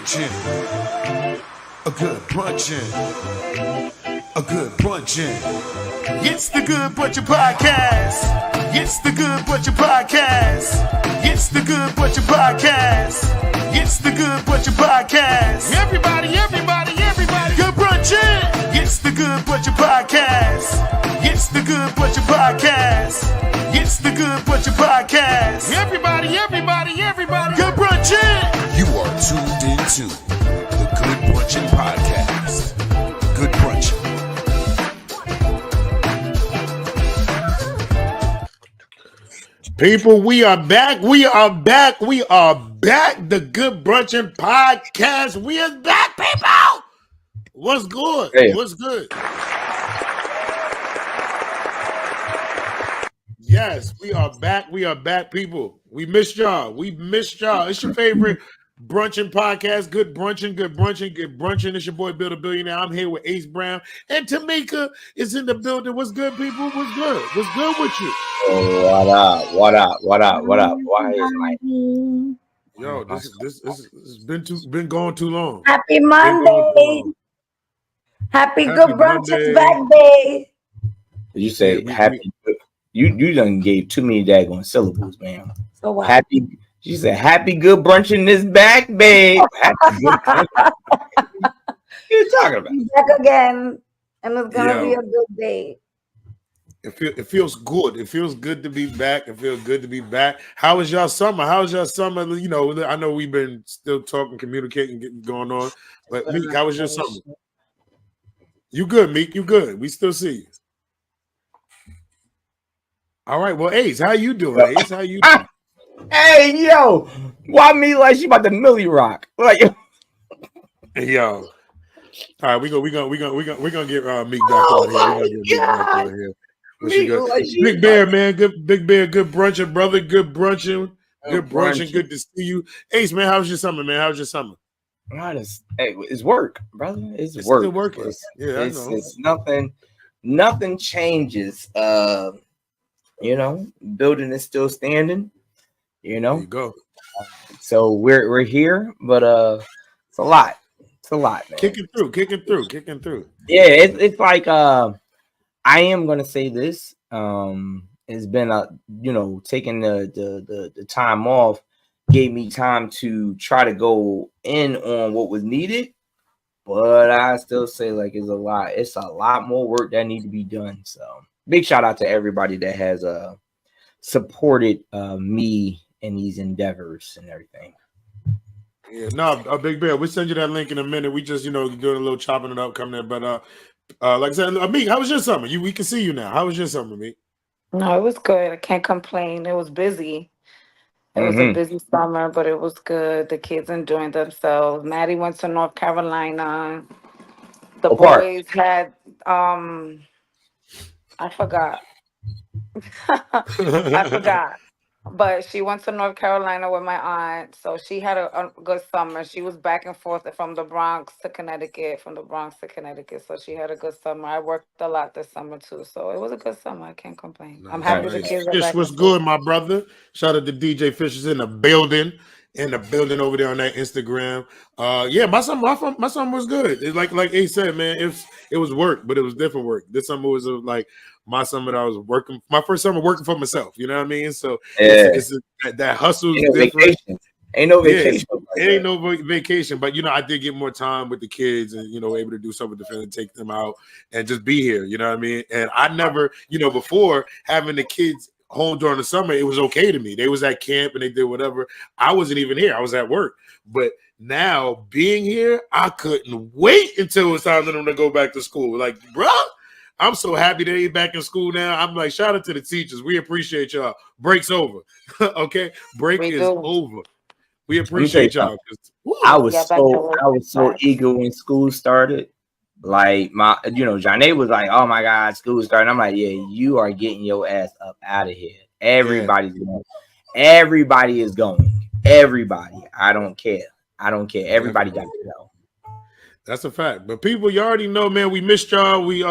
brunchin', a good brunchin', a good brunchin'. It's the Good Brunchin' Podcast. It's the Good Brunchin' Podcast. It's the Good Brunchin' Podcast. It's the Good Brunchin' Podcast. Everybody, good brunchin'. It's the Good Brunchin' Podcast. It's the Good Brunchin' Podcast. It's the Good Brunchin' Podcast. Everybody, good brunchin'. You are tuned into the Good Brunchin' Podcast. Good brunchin'. People, we are back. The Good Brunchin' Podcast. We are back, people. What's good? Hey. What's good? Yes, we are back, people. We missed y'all. It's your favorite Brunchin' Podcast. Good Brunchin'. It's your boy, Bill the Billionaire. I'm here with Ace Brown. And Tamika is in the building. What's good, people? What's good with you? What up? Why is my Yo, this has been going too long. Happy Monday. Happy Good Brunchin' back day. you say? Happy. You done gave too many daggone syllables, man. So what? Happy. She said, "Happy good brunching this back, babe." Happy good brunching. What you talking about? Back again, and it's gonna be a good day. It feels good. It feels good to be back. How was y'all summer? You know, I know we've been still talking, communicating, getting going on. But Meek, how was your summer? You good, Meek? You good? We still see you. All right. Well, Ace, how you doing? Ace, how you doing? Hey, yo, why me like she about to Millie Rock? Like, yo. All right, we gonna get Meek back on here. We're gonna get Meek back on here. Big Bear, man. Big Bear, good brunching, brother. Good brunching. Good to see you. Ace, man, how was your summer, man? How was your summer? It's work, brother. It's work. Still working. I know. It's nothing changes. You know, building is still standing. You know, there you go. So we're here, but it's a lot, man. Kicking through. Yeah, it's like I am gonna say this. It's been taking the time off gave me time to try to go in on what was needed, but I still say like it's a lot more work that need to be done. So big shout out to everybody that has supported me in these endeavors and everything. Yeah, no, Big Bear, we'll send you that link in a minute. We just, doing a little chopping it up coming in. But like I said, Meek, how was your summer? We can see you now. How was your summer, Meek? No, it was good. I can't complain. It was busy. It was a busy summer, but it was good. The kids enjoying themselves. Maddie went to North Carolina. The boys had I forgot. But she went to North Carolina with my aunt, so she had a good summer. She was back and forth from the Bronx to Connecticut, so she had a good summer. I worked a lot this summer too, so it was a good summer. I can't complain. I'm happy the kids are back. Fish was good, my brother. Shout out to DJ Fish is in the building over there on that Instagram. Yeah, my summer was good. It's like Ace said, man, it was work, but it was different work. This summer was like my summer that I was working, my first summer working for myself. You know what I mean? So it's that hustle is different. Ain't no vacation. It ain't no vacation, but I did get more time with the kids and able to do something different, take them out and just be here. You know what I mean? And I never, before having the kids home during the summer, it was okay to me. They was at camp and they did whatever. I wasn't even here. I was at work. But now being here, I couldn't wait until it was time for them to go back to school. Like, bro, I'm so happy they're back in school now. I'm like, shout out to the teachers. We appreciate y'all. Break's over. Okay? Break is over. We appreciate y'all. I was so eager when school started. Like Johnny was like, "Oh my God, school started." I'm like, "Yeah, you are getting your ass up out of here. Everybody's going. Everybody is going. Everybody. I don't care. Everybody got to go." That's a fact. But people, you already know, man. We missed y'all. We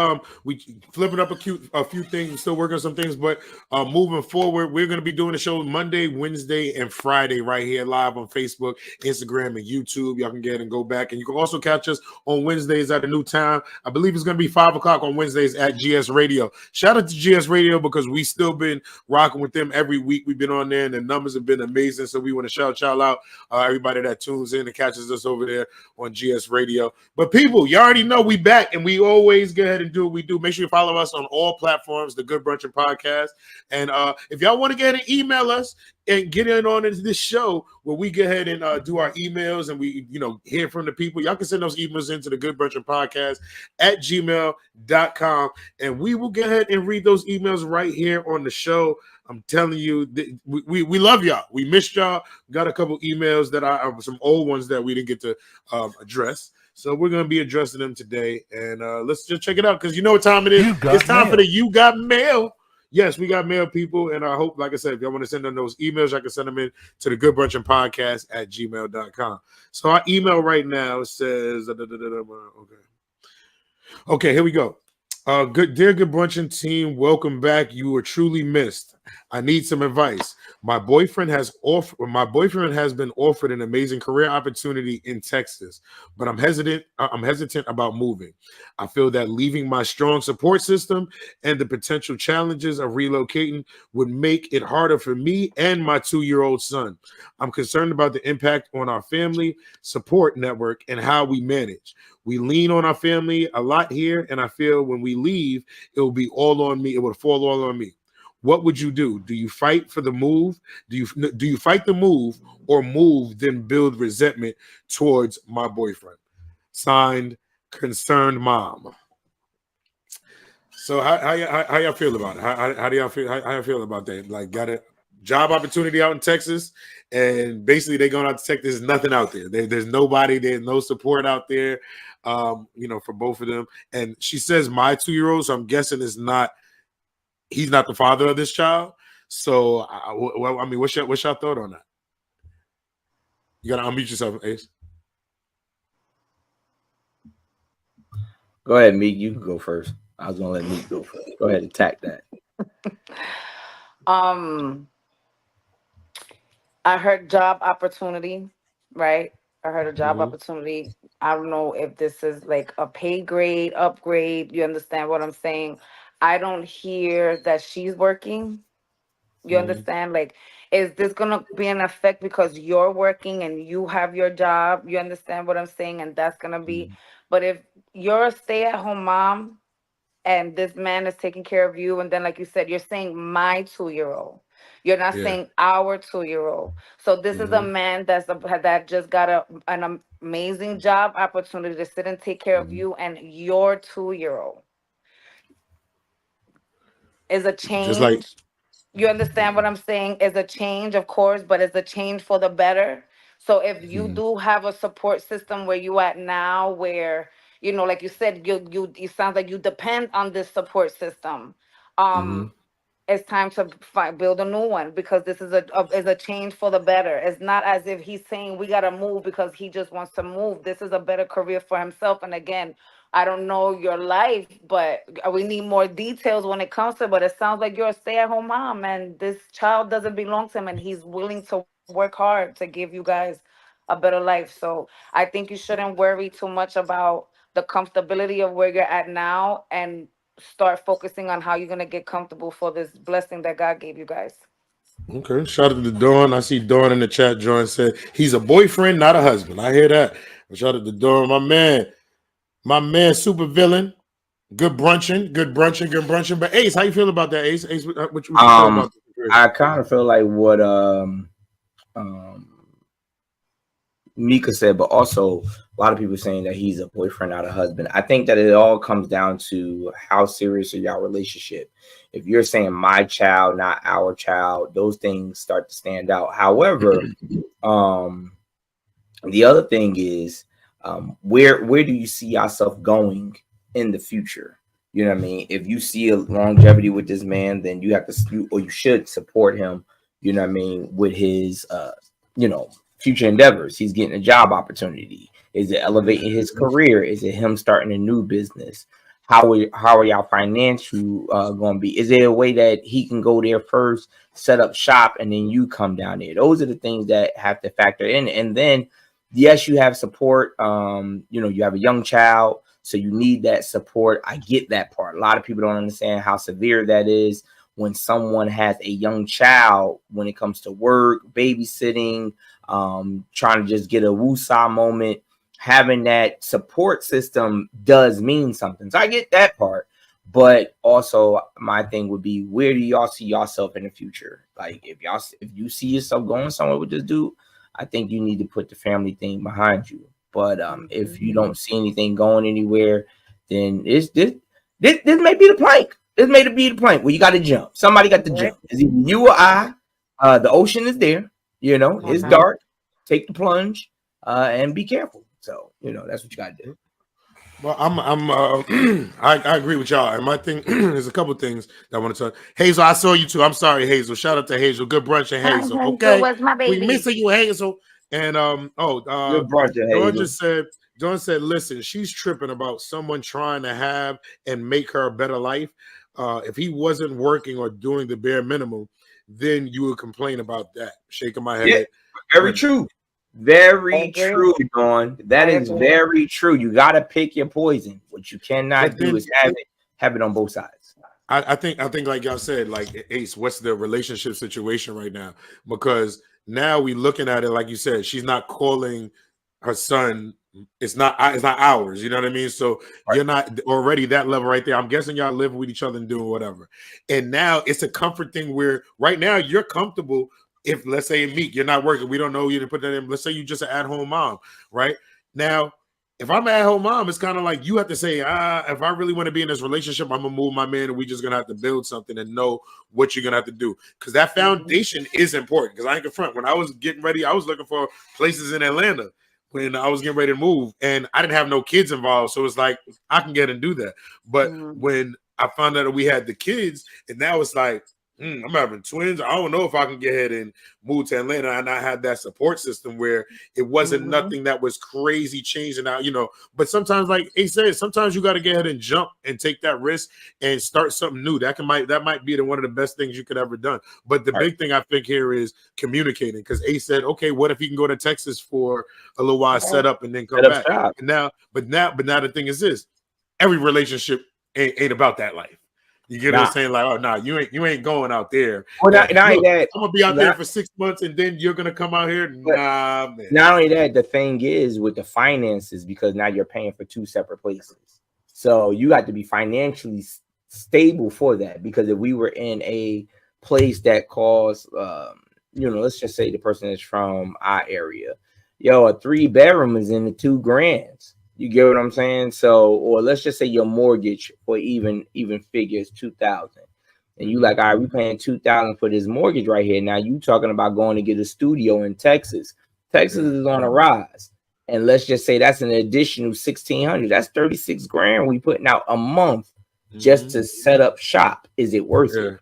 flipping up a few things. We're still working on some things, but moving forward, we're gonna be doing the show Monday, Wednesday, and Friday right here live on Facebook, Instagram, and YouTube. Y'all can get and go back, and you can also catch us on Wednesdays at a new time. I believe it's gonna be 5 o'clock on Wednesdays at GS Radio. Shout out to GS Radio because we still been rocking with them every week. We've been on there, and the numbers have been amazing. So we want to shout y'all out, everybody that tunes in and catches us over there on GS Radio. But people, you already know we back, and we always go ahead and do what we do. Make sure you follow us on all platforms, the Good Brunchin Podcast. And if y'all want to get ahead and email us and get in on into this show where we go ahead and do our emails and we, hear from the people, y'all can send those emails into the Good Brunchin Podcast at gmail.com. And we will go ahead and read those emails right here on the show. I'm telling you, we love y'all. We missed y'all. Got a couple emails that some old ones that we didn't get to address. So we're going to be addressing them today. And let's just check it out because you know what time it is. It's time for the You Got Mail. Yes, we got mail, people. And I hope, like I said, if y'all want to send them those emails, I can send them in to the Good Brunchin Podcast at gmail.com. So our email right now says, okay, here we go. Dear Good Brunchin team, welcome back. You were truly missed. I need some advice. My boyfriend has been offered an amazing career opportunity in Texas, but I'm hesitant about moving. I feel that leaving my strong support system and the potential challenges of relocating would make it harder for me and my 2-year-old son. I'm concerned about the impact on our family support network and how we manage. We lean on our family a lot here, and I feel when we leave, it will be all on me. It would fall all on me. What would you do? Do you fight for the move? Do you fight the move or move, then build resentment towards my boyfriend? Signed, Concerned Mom. So how y'all feel about it? How do y'all feel? How y'all feel about that? Like, got a job opportunity out in Texas, and basically they're going out to Texas. There's nothing out there. There's nobody. There's no support out there. For both of them. And she says my 2-year-old, so I'm guessing he's not the father of this child. So, what's your thought on that? You got to unmute yourself, Ace. Go ahead, Meek. You can go first. I was going to let Meek go first. Go ahead, attack that. I heard job opportunity, right? I heard a job opportunity. I don't know if this is like a pay grade, upgrade. You understand what I'm saying? I don't hear that she's working. You understand? Like, is this going to be an effect because you're working and you have your job? You understand what I'm saying? And that's going to be. But if you're a stay-at-home mom and this man is taking care of you, and then, like you said, you're saying my 2-year-old. You're not saying our 2-year-old. So this is a man that just got an amazing job opportunity to sit and take care of you and your 2-year-old. Is a change. Just like, you understand what I'm saying? Is a change, of course, but it's a change for the better. So if you do have a support system where you at now, where like you said, you it sounds like you depend on this support system. It's time to build a new one because this is a change for the better. It's not as if he's saying we gotta move because he just wants to move. This is a better career for himself. And again, I don't know your life, but we need more details when it comes to it. But it sounds like you're a stay-at-home mom and this child doesn't belong to him and he's willing to work hard to give you guys a better life. So I think you shouldn't worry too much about the comfortability of where you're at now and start focusing on how you're going to get comfortable for this blessing that God gave you guys. Okay. Shout out to Dawn. I see Dawn in the chat. John said he's a boyfriend, not a husband. I hear that. Shout out to Dawn, my man, super villain. Good brunching. But Ace, how you feel about that, Ace? Ace, what you feel about that? I kind of feel like what Mika said, but also a lot of people saying that he's a boyfriend, not a husband. I think that it all comes down to how serious are y'all relationship. If you're saying my child, not our child, those things start to stand out. However, the other thing is, where do you see yourself going in the future? You know what I mean? If you see a longevity with this man, then you have to, you should support him. You know what I mean? With his, future endeavors? He's getting a job opportunity. Is it elevating his career? Is it him starting a new business? How are y'all financial going to be? Is there a way that he can go there first, set up shop, and then you come down there? Those are the things that have to factor in. And then, yes, you have support. You have a young child, so you need that support. I get that part. A lot of people don't understand how severe that is when someone has a young child when it comes to work, babysitting, trying to just get a woosah moment. Having that support system does mean something. So I get that part. But also my thing would be, where do y'all see yourself in the future? Like if you see yourself going somewhere with this dude, I think you need to put the family thing behind you. But if you don't see anything going anywhere, then this may be the plank. This may be the plank where you got to jump. Somebody got to jump. It's either you or I. The ocean is there. It's dark. Take the plunge and be careful. So that's what you got to do. Well, I agree with y'all. And my thing is a couple things that I want to talk. Hazel, I saw you too. I'm sorry, Hazel. Shout out to Hazel. Good brunch and Hazel. Okay, where's my baby? We missing you, Hazel. And good brunch and Hazel. Dawn said, listen, she's tripping about someone trying to have and make her a better life. If he wasn't working or doing the bare minimum, then you would complain about that. Shaking my head. Yeah, very true. Very true, Dawn. That is very true. You got to pick your poison. What you cannot do is have it on both sides. I think like y'all said, like Ace, what's the relationship situation right now? Because now we looking at it like you said, she's not calling her son. It's not ours. You know what I mean? So you're not already that level right there. I'm guessing y'all live with each other and doing whatever. And now it's a comfort thing where right now you're comfortable. If let's say Meek, you're not working, we don't know you to put that in. Let's say you just an at-home mom, right? Now, if I'm an at-home mom, it's kind of like you have to say, if I really want to be in this relationship, I'm gonna move my man, and we just gonna have to build something and know what you're gonna have to do. Because that foundation is important. Because I ain't confront. When I was getting ready, I was looking for places in Atlanta when I was getting ready to move, and I didn't have no kids involved, so it's like I can get and do that. But when I found out that we had the kids, and now it's like, I'm having twins. I don't know if I can get ahead and move to Atlanta. And I had that support system where it wasn't nothing that was crazy changing out, But sometimes, like Ace said, sometimes you got to get ahead and jump and take that risk and start something new. That might be one of the best things you could ever done. But the big thing I think here is communicating. Because Ace said, okay, what if he can go to Texas for a little while, set up, and then come back? But now the thing is this: every relationship ain't about that life. You get what I'm saying? Like, oh no, you ain't going out there. Well, I'm gonna be out there for 6 months, and then you're gonna come out here. Nah, man. Not only that, the thing is with the finances, because now you're paying for two separate places, so you got to be financially stable for that. Because if we were in a place that costs, let's just say the person is from our area, a 3-bedroom is in the $2,000. You get what I'm saying? So, or let's just say your mortgage for even figures $2,000, and you like, all right, we paying $2,000 for this mortgage right here. Now you talking about going to get a studio in Texas. Texas is on a rise, and let's just say that's an additional $1,600. That's $36,000 we putting out a month just to set up shop. Is it worth it?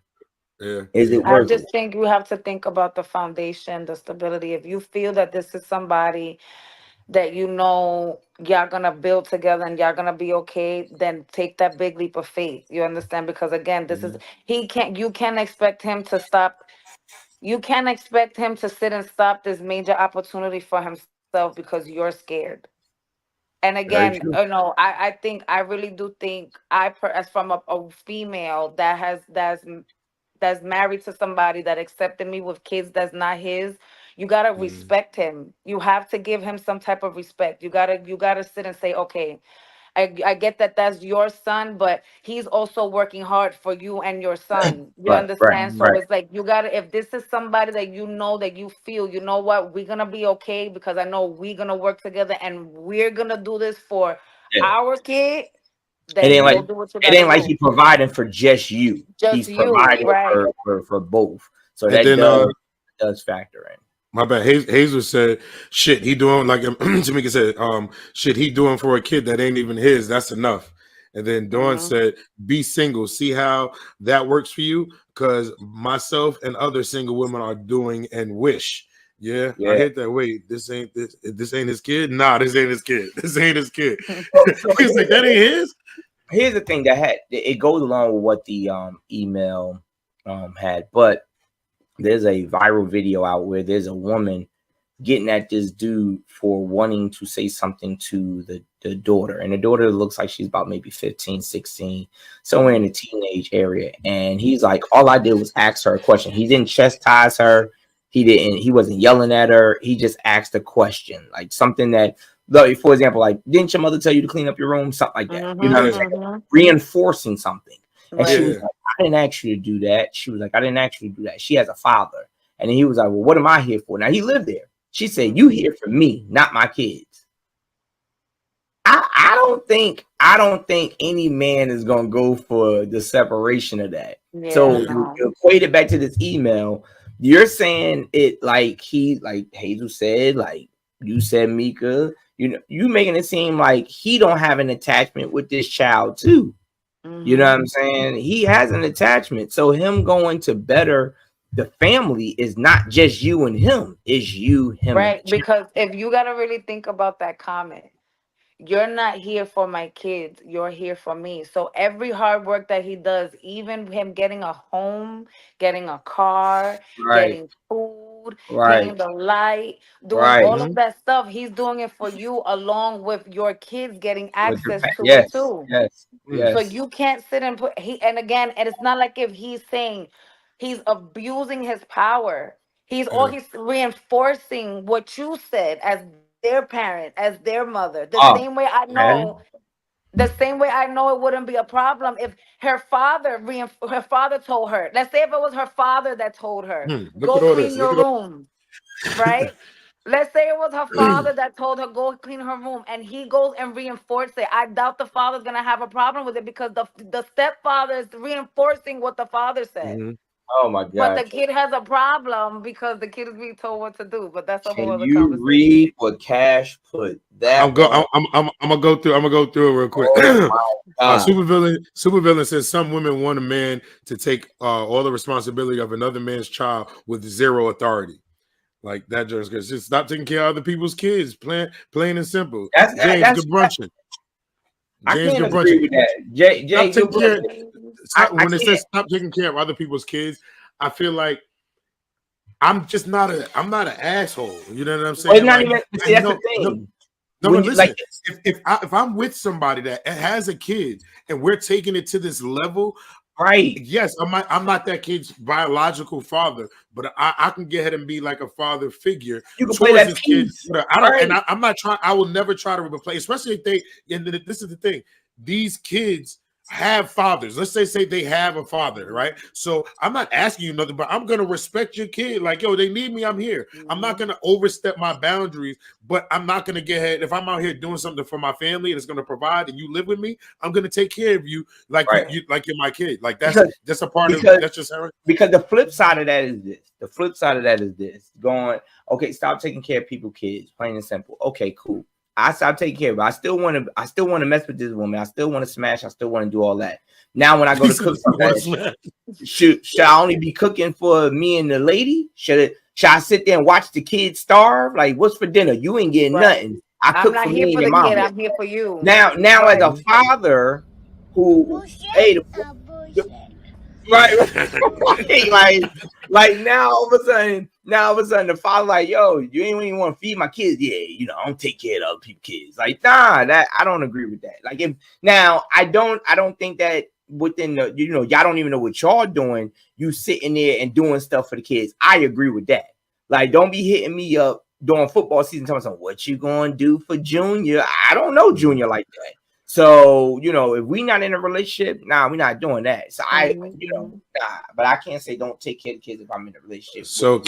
Yeah. Is it worth I just think you have to think about the foundation, the stability. If you feel that this is somebody that y'all gonna build together and y'all gonna be okay, then take that big leap of faith. You understand? Because again, this is you can't expect him to stop. You can't expect him to sit and stop this major opportunity for himself because you're scared. And again, I really do think as from a female that's married to somebody that accepted me with kids that's not his, you gotta respect him. You have to give him some type of respect. You gotta sit and say, okay, I get that that's your son, but he's also working hard for you and your son. You understand? So it's like you gotta, if this is somebody that that you feel, you know what, we're gonna be okay because I know we're gonna work together and we're gonna do this for our kid. It ain't like he providing for just you. He's providing for both. So that does factor in. My bad. Hazel said, shit, he doing, like Tamika said, shit, he doing for a kid that ain't even his. That's enough. And then Dawn said, be single. See how that works for you? Because myself and other single women are doing and wish Yeah, Yeah. I hit that. Wait, this ain't his kid. Nah, this ain't his kid. This ain't his kid. So He's like, that ain't his. here's the thing that it goes along with what the email had, but there's a viral video out where there's a woman getting at this dude for wanting to say something to the daughter, and the daughter looks like she's about maybe 15, 16, somewhere in the teenage area. And he's like, all I did was ask her a question. He didn't chastise her, he wasn't yelling at her, he just asked a question, like something that, for example, like, didn't your mother tell you to clean up your room, something like that, you know what I'm saying? Reinforcing something. And she was like, I didn't ask you to do that. She was like, I didn't ask you to do that. She has a father. And then he was like, well, what am I here for? Now he lived there. She said, you here for me, not my kids. I don't think any man is gonna go for the separation of that. Yeah, So no. you equate it back to this email. You're saying it like Hazel said, like you said, Mika, you making it seem like he don't have an attachment with this child too. You know what I'm saying? He has an attachment. So him going to better the family is not just you and him, it's you, him, Right, and because if you got to really think about that comment, you're not here for my kids, you're here for me. So every hard work that he does, even him getting a home, getting a car, right, getting food, paying right, the light, doing right. all of that stuff, he's doing it for you along with your kids getting With the access to it yes, too. yes, So yes. you can't sit and put and again, and it's not like if he's saying he's abusing his power. He's reinforcing what you said as their parent, as their mother. Oh, man. The same way I know it wouldn't be a problem if her father told her. Let's say if it was her father that told her, Look go at all clean this. Look your at all. room, right? Let's say it was her father that told her go clean her room, and he goes and reinforces it. I doubt the father's gonna have a problem with it because the stepfather is reinforcing what the father said. Oh my But the God. kid has a problem because the kid is being told what to do. But that's a whole Can other you conversation. read what Cash put? That one. I'm gonna go through. I'm gonna go through it real quick. Oh my God. Supervillain says some women want a man to take all the responsibility of another man's child with zero authority. Like that just stop taking care of other people's kids. Plain and simple. James, good brunching. I James, can't good agree brunching. with that. Jay, Stop taking care. I When it can't. says stop taking care of other people's kids, I feel like I'm not an asshole. You know what I'm saying? Well, not Like, even. See, that's the thing. No, When but you listen, like, if I'm with somebody that has a kid and we're taking it to this level, right? yes, I'm not that kid's biological father, but I can get ahead and be like a father figure You can play towards that this kid. piece, But I don't, right? and I'm not trying. I will never try to replace, especially if they. And this is the thing: these kids have fathers. Let's say they have a father, right? So I'm not asking you nothing, but I'm gonna respect your kid. Like, yo, they need me, I'm here. I'm not gonna overstep my boundaries, but I'm not gonna get ahead. If I'm out here doing something for my family and it's gonna provide, and you live with me, I'm gonna take care of you like Right. you like you're my kid. Like that's a part of because that's just how. because the flip side of that is this. The flip side of that is this. Going, okay, stop taking care of people's kids. Plain and simple. Okay, cool. I stopped taking care of it. I still want to mess with this woman. I still want to smash. I still want to do all that. Now, when I go to cook something, should I only be cooking for me and the lady? Should I sit there and watch the kids starve? Like, what's for dinner? You ain't getting nothing. I cook I'm not for here me for and your the mom. kid. I'm here for you. Now, as a father who, hey, right, like now all of a sudden, the father like, yo, you ain't even want to feed my kids. Yeah, I don't take care of other people's kids. Like, nah, that I don't agree with that. Like, if now I don't think that within the, y'all don't even know what y'all doing. You sitting there and doing stuff for the kids. I agree with that. Like, don't be hitting me up during football season telling me what you gonna do for Junior. I don't know Junior like that. So, if we not in a relationship, we're not doing that. So but I can't say don't take care of the kids if I'm in a relationship. So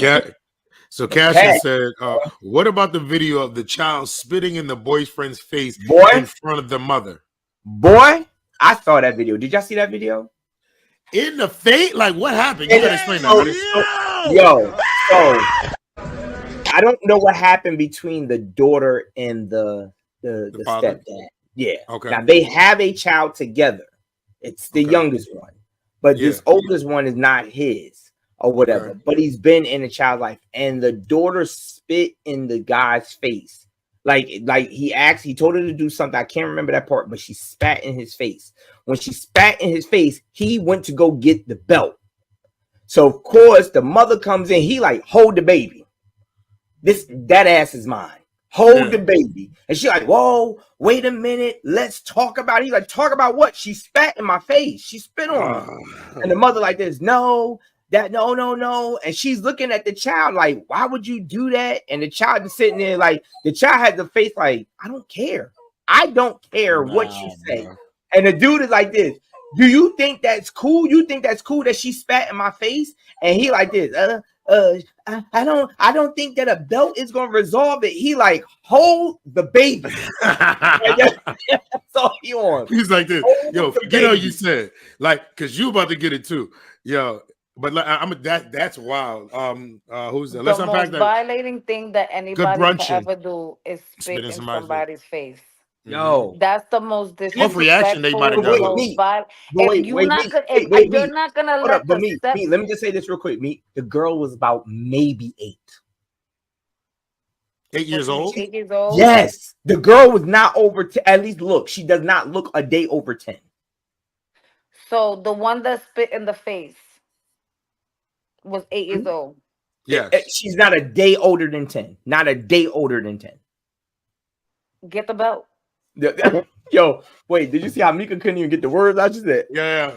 Cassian said, what about the video of the child spitting in the boyfriend's face in front of the mother? Boy, I saw that video. Did y'all see that video? In the face? Like, what happened? You gotta explain that. So I don't know what happened between the daughter and the stepdad. Yeah. Okay. Now they have a child together. It's the youngest one, but this oldest one is not his. or whatever. But he's been in a child's life, and the daughter spit in the guy's face. Like he told her to do something. I can't remember that part, but she spat in his face. When she spat in his face, he went to go get the belt. So of course the mother comes in. He like, hold the baby. That ass is mine. Hold the baby. And she like, whoa, wait a minute. Let's talk about it. He's like, talk about what? She spat in my face. She spit on me. And the mother like this, no. And she's looking at the child like, why would you do that? And the child is sitting there like, the child has the face like, I don't care. I don't care what you say. Bro. And the dude is like this. Do you think that's cool? You think that's cool that she spat in my face? And he like this, I don't think that a belt is gonna resolve it. He like, hold the baby. That's all he on. He's like this. Yo, forget all you said. Like, cause you about to get it too. Yo. But that's wild. Who's that? Let's unpack that. The most violating thing that anybody can ever do is spit in somebody's face. Yo, that's the most disrespectful. What reaction they might have done? If you're not gonna let let me just say this real quick. The girl was about maybe 8. 8 years old. 8 years old. Yes, the girl was not over. At least look, she does not look a day over 10. So the one that spit in the face was 8 years old. Yeah, she's not a day older than 10. Not a day older than 10. Get the belt. Yo, wait, did you see how Mika couldn't even get the words out? Just that. Yeah.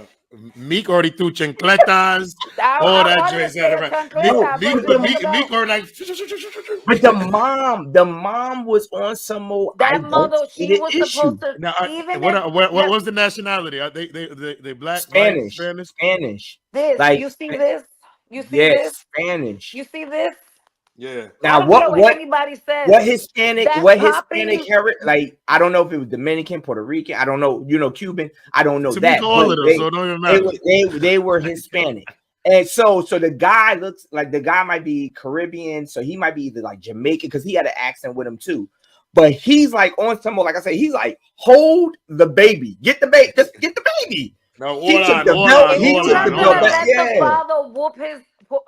Meek already threw chancletas, all that joints out of Meek already like. But the mom was on some more. That mother, she was supposed to. Now, what was the nationality? Are they black? Spanish. This, like, you see this? You see this? Spanish. You see this? Yeah. Now what anybody says? What Hispanic like, I don't know if it was Dominican, Puerto Rican, I don't know, Cuban, I don't know that. All of them, so it don't even matter. They were Hispanic. And so the guy looks like the guy might be Caribbean, so he might be either like Jamaican because he had an accent with him too. But he's like on some more, like I said, he's like, hold the baby, get the baby, just get the baby. No, hold on. Let the father whoop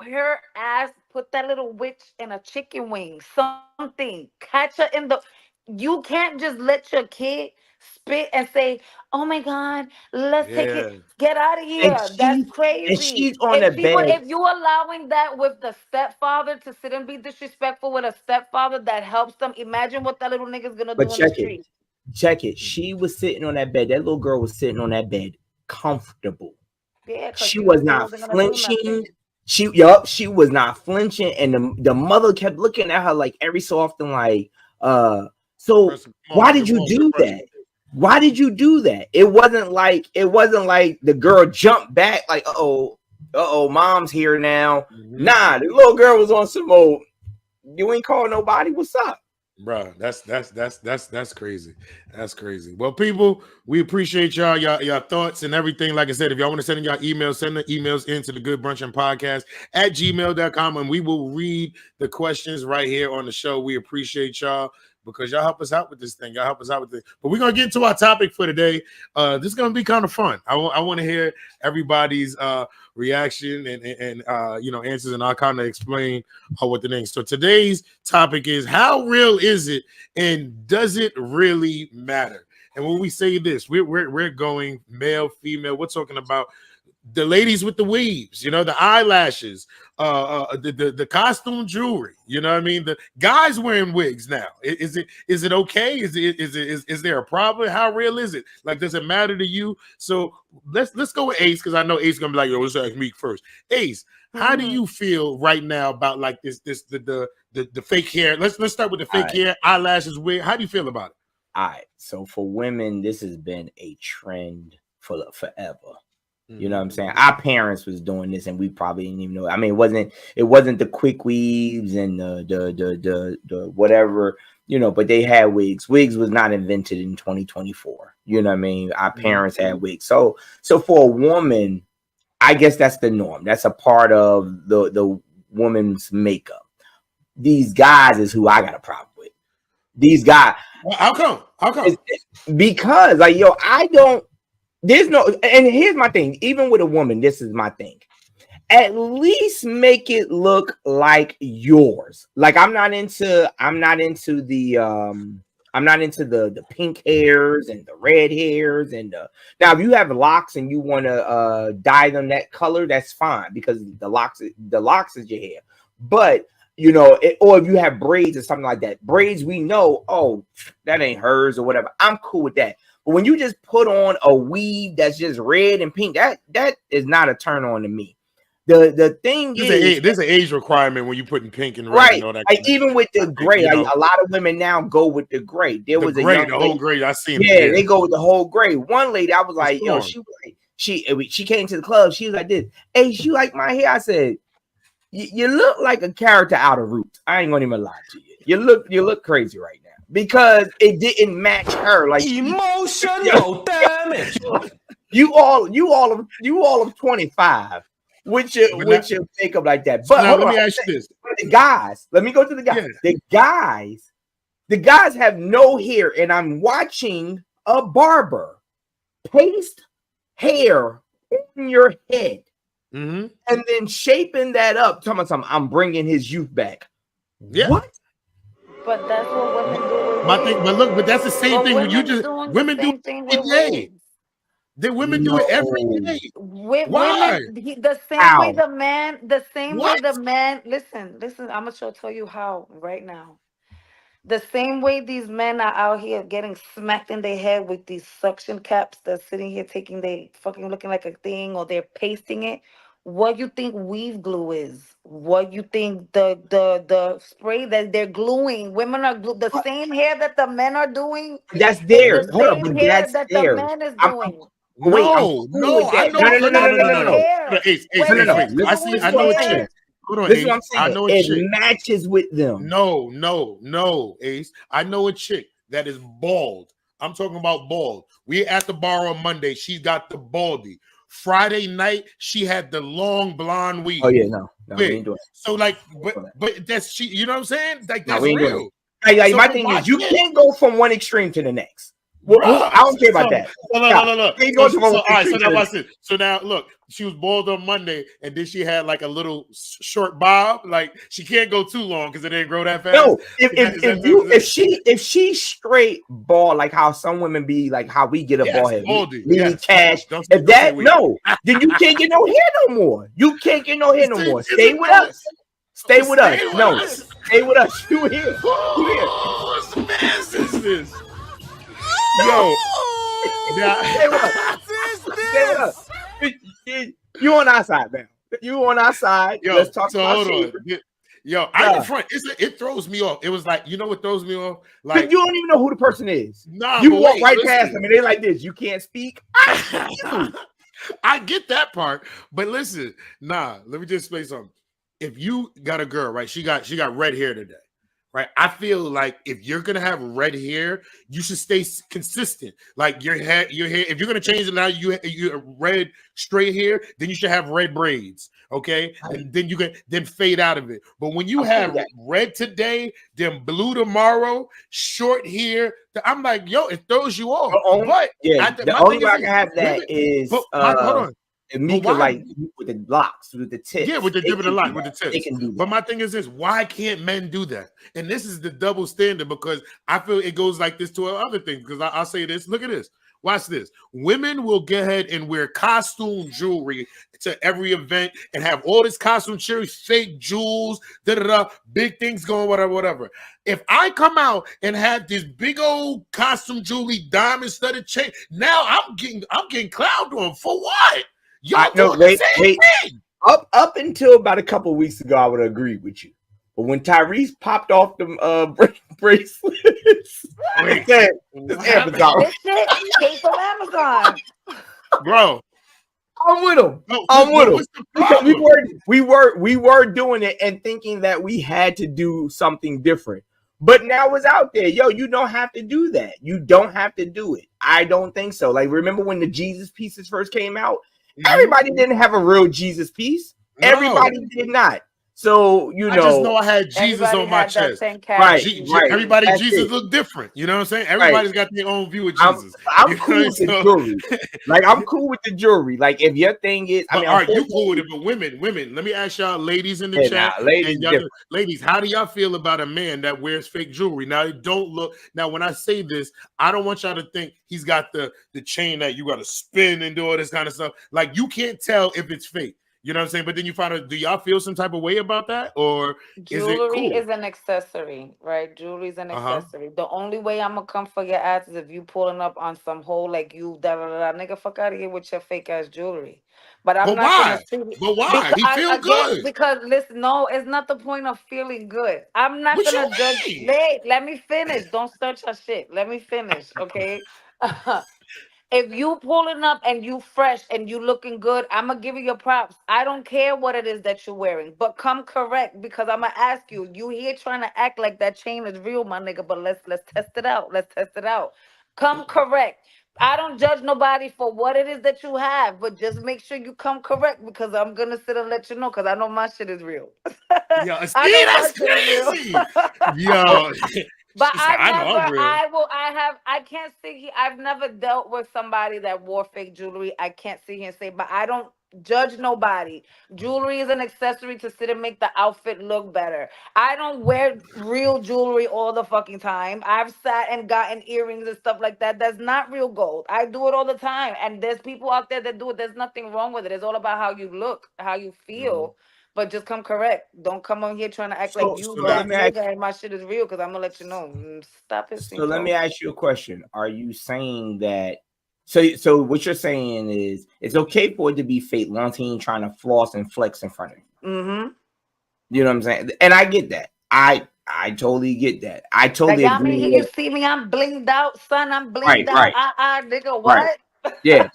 her ass, put that little witch in a chicken wing, something, catch her in the. You can't just let your kid spit and say, "Oh my God, let's take it, get out of here." That's crazy. And she's on the bed. If you're allowing that with the stepfather to sit and be disrespectful with a stepfather that helps them, imagine what that little nigga's gonna do in the street. Check it. She was sitting on that bed. That little girl was sitting on that bed, comfortable. Yeah, she was not flinching. She was not flinching, and the mother kept looking at her like every so often, like, so why did you do that? Why did you do that? It wasn't like the girl jumped back, like, uh oh, mom's here now. Mm-hmm. Nah, the little girl was on some old, you ain't call nobody, what's up? Bro, that's crazy. That's crazy. Well, people, we appreciate y'all thoughts and everything. Like I said, if y'all want to send in y'all emails, send the emails into the Good Brunchin Podcast at gmail.com, and we will read the questions right here on the show. We appreciate y'all because y'all help us out with this thing. Y'all help us out with this. But we're gonna get into our topic for today. This is gonna be kind of fun. I want to hear everybody's reaction and answers, and I'll kind of explain what the name. So today's topic is, how real is it, and does it really matter? And when we say this, we're going male, female. We're talking about the ladies with the weaves, the eyelashes, the costume jewelry. You know what I mean? The guys wearing wigs now. Is it okay? Is there a problem? How real is it? Like, does it matter to you? So let's go with Ace, because I know Ace is gonna be like, yo, let's ask me first. Ace, how do you feel right now about like the fake hair? Let's start with the fake hair, eyelashes, wig. How do you feel about it? All right. So for women, this has been a trend for forever. You know what I'm saying? Our parents was doing this, and we probably didn't even know. I mean, it wasn't the quick weaves and the whatever, but they had wigs. Wigs was not invented in 2024. You know what I mean? Our parents had wigs. So for a woman, I guess that's the norm. That's a part of the woman's makeup. These guys is who I got a problem with. These guys. How come? Because there's no, and here's my thing. Even with a woman, this is my thing. at least make it look like yours. Like I'm not into the pink hairs and the red hairs and now if you have locks and you want to dye them that color, that's fine because the locks is your hair. But you know, or if you have braids or something like that, braids we know, oh, that ain't hers or whatever. I'm cool with that. But when you just put on a weave that's just red and pink, that is not a turn on to me. The thing there's an age requirement when you put in pink and red right, and all that. like even with the gray, you know, like a lot of women now go with the gray. There was a gray, young the lady, whole gray. I seen yeah, it. they go with the whole gray. One lady, I was like, yo, she came to the club. She was like this. Hey, she like my hair. I said, you look like a character out of Roots. I ain't gonna even lie to you. You look crazy right now because it didn't match her. Like emotional damage. You all of 25 with your makeup like that. But now, let me ask you this: the guys. Let me go to the guys. Yeah. The guys have no hair, and I'm watching a barber paste hair on your head. Mm-hmm. And then shaping that up, talking about something, I'm bringing his youth back. Yeah. What? But that's what women do. My thing, but that's the same thing. When you just women do every day. The women do it every day. Why? The same way the man. Listen. I'm gonna tell you how right now. The same way these men are out here getting smacked in their head with these suction caps that's sitting here taking they fucking looking like a thing or they're pasting it. What you think weave glue is? What you think the spray that they're gluing? Women are the same hair that the men are doing. That's theirs. The Hold same up, but hair that's that theirs. the man is doing. No. I know. No. Ace, I know a chick. Hold on, this Ace. is what I'm saying. I know a it chick. matches with them. No, Ace. I know a chick that is bald. I'm talking about bald. We're at the bar on Monday. She's got the baldy. Friday night, she had the long blonde weave. Oh yeah, no, we ain't doing it. So like, but that's she. You know what I'm saying? Like that's we ain't real. doing it. Like, my thing is, you can't go from one extreme to the next. Well, I don't care about that. No. So now look, she was bald on Monday, and then she had like a little short bob. Like she can't go too long because it didn't grow that fast. No, if she's straight bald, like how some women be, like how we get a bald head, cash. If that then you can't get no hair no more. You can't get no hair no more. Stay with us. Stay with us. No, stay with us. You here? What the mess is this? Yo, stay with us. You on our side, man. You on our side. Yo, let's talk. So hold on. Yo, I'm in front. It throws me off. It was like, you know what throws me off? Like you don't even know who the person is. Nah, you walk right past them and they like this. You can't speak. I get that part, but listen, let me just explain something. If you got a girl, right? She got red hair today. Right, I feel like if you're gonna have red hair, you should stay consistent. Like your hair. If you're gonna change it now, you red straight hair, then you should have red braids. Okay, and then you can fade out of it. But when you have red today, then blue tomorrow, short hair, I'm like, yo, it throws you off. But the only way I can have that is hold on. Mika, like with the locks, with the tips. Yeah, with the tips. They can do that. But my thing is this: why can't men do that? And this is the double standard because I feel it goes like this to other things. Because I'll say this: look at this. Watch this. Women will go ahead and wear costume jewelry to every event and have all this costume jewelry, fake jewels, big things going, whatever. If I come out and have this big old costume jewelry, diamond studded chain, now I'm getting clowned on for what? Y'all doing the same thing. Up until about a couple of weeks ago, I would agree with you. But when Tyrese popped off them bracelets, Amazon. This shit came from Amazon. Bro. I'm with him. I'm with him. Because we were doing it and thinking that we had to do something different. But now it's out there. Yo, you don't have to do that. You don't have to do it. I don't think so. Like, remember when the Jesus pieces first came out? Everybody didn't have a real Jesus piece. No. Everybody did not. So I just know I had Jesus Everybody on my had that chest. 10 right, carat right. Everybody, That's Jesus it. look different. You know what I'm saying? Right. Everybody's got their own view of I'm Jesus. I'm You know cool what with the I'm jewelry. Like I'm cool with the jewelry. Like if your thing is, I But mean, are you cool with unfortunately, it? But women, let me ask y'all, ladies in the yeah, nah, chat, ladies and y'all, different. ladies, how do y'all feel about a man that wears fake jewelry? Now, it don't look. Now, when I say this, I don't want y'all to think he's got the chain that you got to spin and do all this kind of stuff. Like you can't tell if it's fake. You know what I'm saying? But then you find out, do y'all feel some type of way about that, or is it Jewelry cool? is an accessory, right? Jewelry is an Uh-huh. accessory. The only way I'm gonna come for your ass is if you pulling up on some whole like you da da da da. Nigga, fuck out of here with your fake ass jewelry. But I'm But not gonna why? see it But why? because He feel again, good. because listen, no, it's not the point of feeling good. I'm not What you gonna judge. mean? Wait, let me finish. Don't start your shit. Let me finish, okay? If you pulling up and you fresh and you looking good, I'm gonna give you your props. I don't care what it is that you're wearing, but come correct because I'm gonna ask you. You here trying to act like that chain is real, my nigga? But let's test it out. Let's test it out. Come correct. I don't judge nobody for what it is that you have, but just make sure you come correct because I'm gonna sit and let you know because I know my shit is real. Yo, I see, know my that's shit is real. crazy. Yo, But she said, I know I'm real. I can't sit here. I've never dealt with somebody that wore fake jewelry. I can't sit here and say, but I don't judge nobody. Jewelry is an accessory to sit and make the outfit look better. I don't wear real jewelry all the fucking time. I've sat and gotten earrings and stuff like that. That's not real gold. I do it all the time. And there's people out there that do it. There's nothing wrong with it. It's all about how you look, how you Mhm. feel. But just come correct. Don't come on here trying to act like So you so let that me ask nigga and my shit is real because I'm gonna let you know. Stop it, so let me Cinco. ask you a question. Are you saying that so what you're saying is it's okay for it to be fake long as he ain't trying to floss and flex in front of you. Mm-hmm. You know what I'm saying? And I get that. I totally get that. I Like totally y'all mean agree you with see me, I'm blinged out, son. I'm blinged right, out. right, Nigga, right. what? Yeah.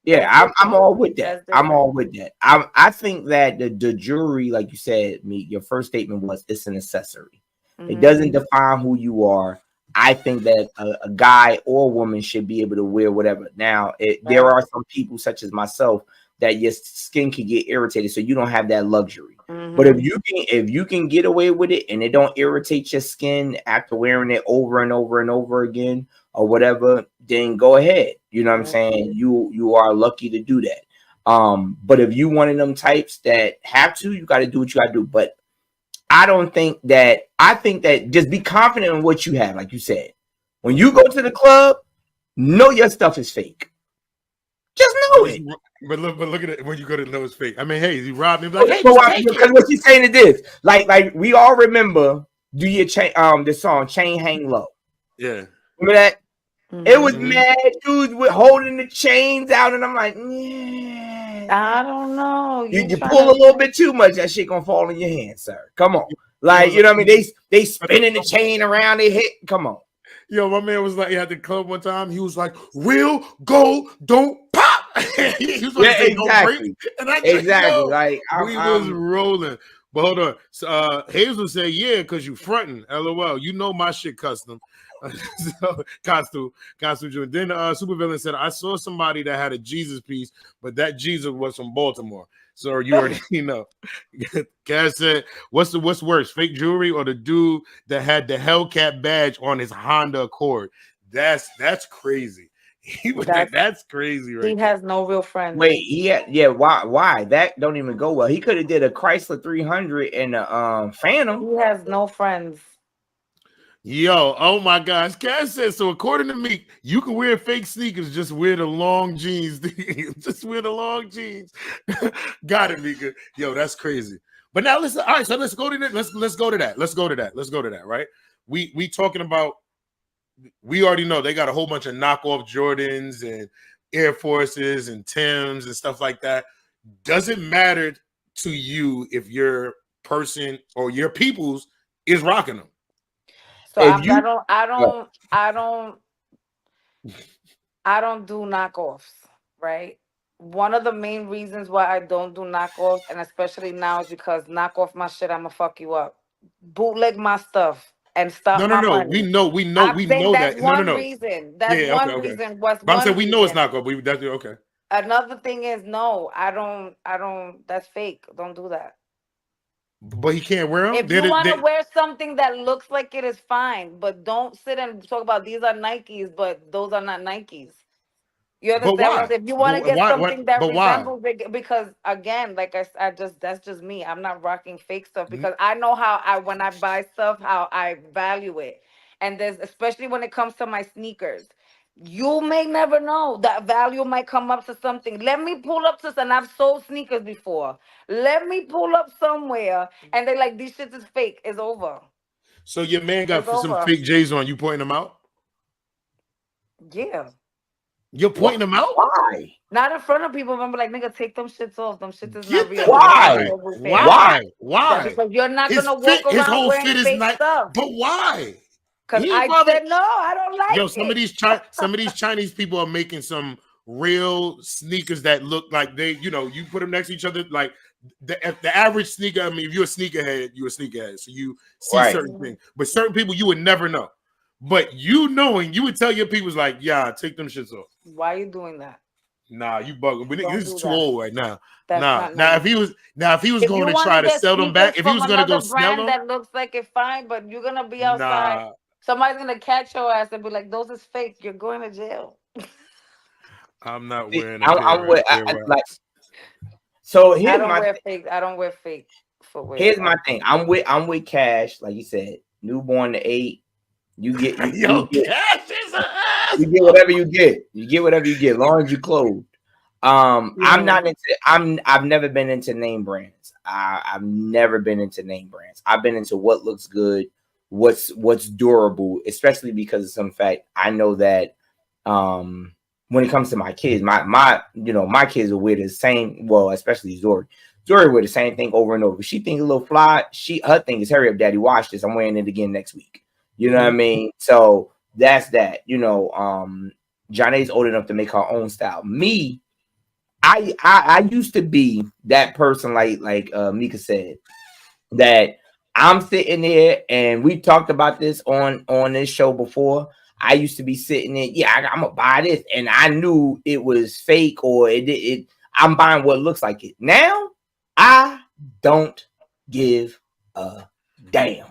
Yeah, That's I'm different. all with that. That's I'm different. all with that. I think that the jury, like you said, me, your first statement was it's an accessory. It Mm-hmm. doesn't define who you are. I think that a guy or a woman should be able to wear whatever. Now, there Right. are some people such as myself that your skin can get irritated, so you don't have that luxury. But Mm-hmm. if you can get away with it and it don't irritate your skin after wearing it over and over and over again or whatever, then go ahead. You know what I'm saying? You are lucky to do that. But if you one of them types that have to, you got to do what you got to do. But I think that just be confident in what you have, like you said. When you go to the club, know your stuff is fake. Just know But, it. but look at it when you go to know it's fake. I mean, hey, he robbed me. Like, hey, So just take because it. what she's saying is this, like we all remember, do your chain the song Chain Hang Low. Yeah. Remember that? It was Mm-hmm. Mm-hmm. mad dudes with holding the chains out, and I'm like, yeah. I don't know. You You trying pull a to little bit too much, that shit gonna fall in your hand, sir. Come on. It Like, was you know what I mean? They spinning the chain around, they hit. Come on. yo, my man was like, he had the club one time. He was like, real gold don't pop. He was about Yeah, to say don't break. exactly. And I just, Exactly. yo, Like we was rolling. But hold on. So, Hazel said, yeah, because you fronting. LOL. You know my shit custom. So, costume. Junior. Then Supervillain said, I saw somebody that had a Jesus piece, but that Jesus was from Baltimore. So you already know. Cass said, what's worse, fake jewelry or the dude that had the Hellcat badge on his Honda Accord? That's crazy. that's That's crazy he right there. has no real friends. wait, yeah, why? That don't even go well. He could have did a Chrysler 300 and a Phantom. He has no friends. Yo, oh my gosh. Cass said, so according to me, you can wear fake sneakers, just wear the long jeans. Just wear the long jeans. Got it, Mika. Yo, that's crazy. But now listen, all right, so let's go to that. Let's go to that. Let's go to that, right? We talking about, we already know they got a whole bunch of knockoff Jordans and Air Forces and Tims and stuff like that. Does it matter to you if your person or your people's is rocking them? So If I'm you I don't do knockoffs, right? One of the main reasons why I don't do knockoffs, and especially now, is because knock off my shit, I'ma fuck you up. Bootleg my stuff and stop my No. money. We I'm saying know that's that. No. one reason. That's Yeah, one okay. reason. What's But I'm saying one we know it's reason? not good. That's okay. Another thing is no, I don't. That's fake. Don't do that. but he can't wear them. If you want to wear something that looks like it, is fine, but don't sit and talk about these are Nikes, but those are not Nikes. You But understand what I'm why? saying? If you want to get something that But why? resembles it, because again, like I just that's just me. I'm not rocking fake stuff N- because I know how when I buy stuff, how I value it. And there's especially when it comes to my sneakers. You may never know that value might come up to something. Let me pull up to and I've sold sneakers before. Let me pull up somewhere and they're like, these shits is fake. It's over. So your man got It's some over. fake J's on. You pointing them out? Yeah. You're pointing them out? Why? Not in front of people. Remember, like, nigga, take them shits off. Them shits is not Get real. the They're not Why? real fake. Why? That Why? because you're not His gonna walk fit, his around whole wearing fit is fake nice. stuff. But why? Because He ain't I probably. said no, I don't like Yo, it. some of these Chinese people are making some real sneakers that look like they, you put them next to each other. Like the average sneaker. I mean, if you're a sneakerhead, you're a sneakerhead, so you see Right. certain things. But certain people you would never know. But you knowing, you would tell your people's like, yeah, take them shits off. Why are you doing that? Nah, you bugging. This is too that. old right now. That's Nah. not Now nice. if he was If going you to want try to to get sell them back, sneakers if he was from going to go another sell brand them, that looks like it fine, but you're gonna be outside, nah. somebody's gonna catch your ass and be like, "Those is fake. You're going to jail." I'm not See, wearing a I'm pair of with like. Air So I here's don't my wear fake. I don't wear fake footwear. here's my thing. I'm with Cash, like you said, newborn to 8. You get Yo, Cash is an ass. you get whatever you get. You get whatever you get, as long as you clothed. I'm not into. I've never been into name brands. I've never been into name brands. I've been into what looks good, what's durable, especially because of some fact I know that when it comes to my kids, my kids will wear the same. Well, especially Zori. Zori wear the same thing over and over. She thinks a little fly. Her thing is, hurry up, daddy, watch this. I'm wearing it again next week. You know what I mean? So that's that. Johnny's old enough to make her own style. Me, I used to be that person, like Mika said, that I'm sitting there, and we talked about this on this show before. I used to be sitting there, I'm gonna buy this, and I knew it was fake, or it I'm buying what looks like it. Now I don't give a damn.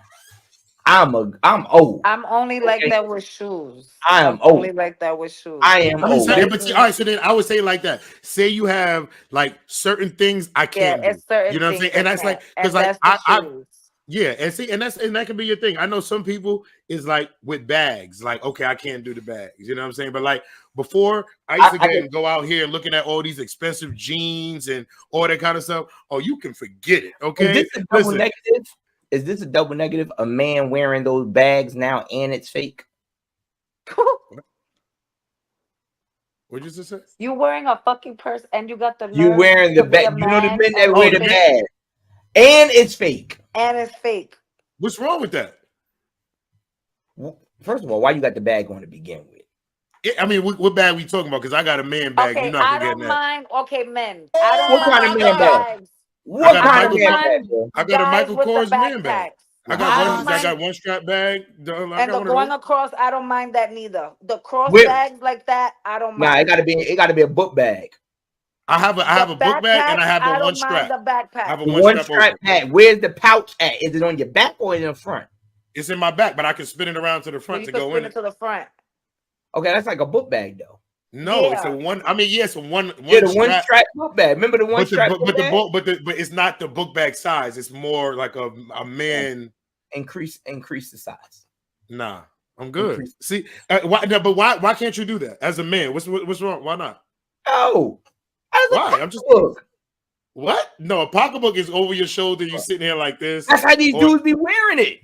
I'm old. I'm only like Okay? that with shoes. I am I'm only old. like that with shoes. I am I mean, old. but see, all right. So then I would say like that. Say you have like certain things I Yeah, can't do. it's certain You know what I'm saying? things And I that's like can't. because And like that's the I shoes. yeah, and that can be your thing. I know some people is like with bags, like okay, I can't do the bags. You know what I'm saying? But like before, I used to go out here looking at all these expensive jeans and all that kind of stuff. Oh, you can forget it. Okay, Is this a double negative? Is this a double negative? A man wearing those bags now and it's fake? What'd you just say? You wearing a fucking purse and you got the nerve You wearing the to be a bag? You know the man men that and wear it's the fake? bag and it's fake. And it's fake. What's wrong with that? First of all, why you got the bag on to begin with? I mean, what bag we talking about? Because I got a man bag. Okay, You're not I forgetting don't that. mind. Okay, men. I don't What kind of mind the man bag? bags. What I got a kind of Michael man Kors- bag, bro? I got a Guys Michael with the Kors man bag. backpacks. I don't got mind. one strap bag. And the going across, I don't mind that neither. The cross Where- bags like that, I don't Nah, mind. it gotta be a book bag. I have a book bag and I have the I one don't strap. mind the backpack. I have a The one one strap strap over. bag. Where's the pouch at? Is it on your back or in the front? It's in my back, but I can spin it around to the So front you to can go spin in it it. to the front. Okay, that's like a book bag though. No, it's Yeah. a one. I mean, yes, one Yeah, the one strap. strap book bag. Remember the one But strap book bag? but it's not the book bag size. It's more like a man. Increase the size. Nah, I'm good. Increase. See, why can't you do that as a man? What's wrong? Why not? Oh, Why? I'm just look. what? No, a pocketbook is over your shoulder. You sitting here like this. That's how these dudes be wearing it.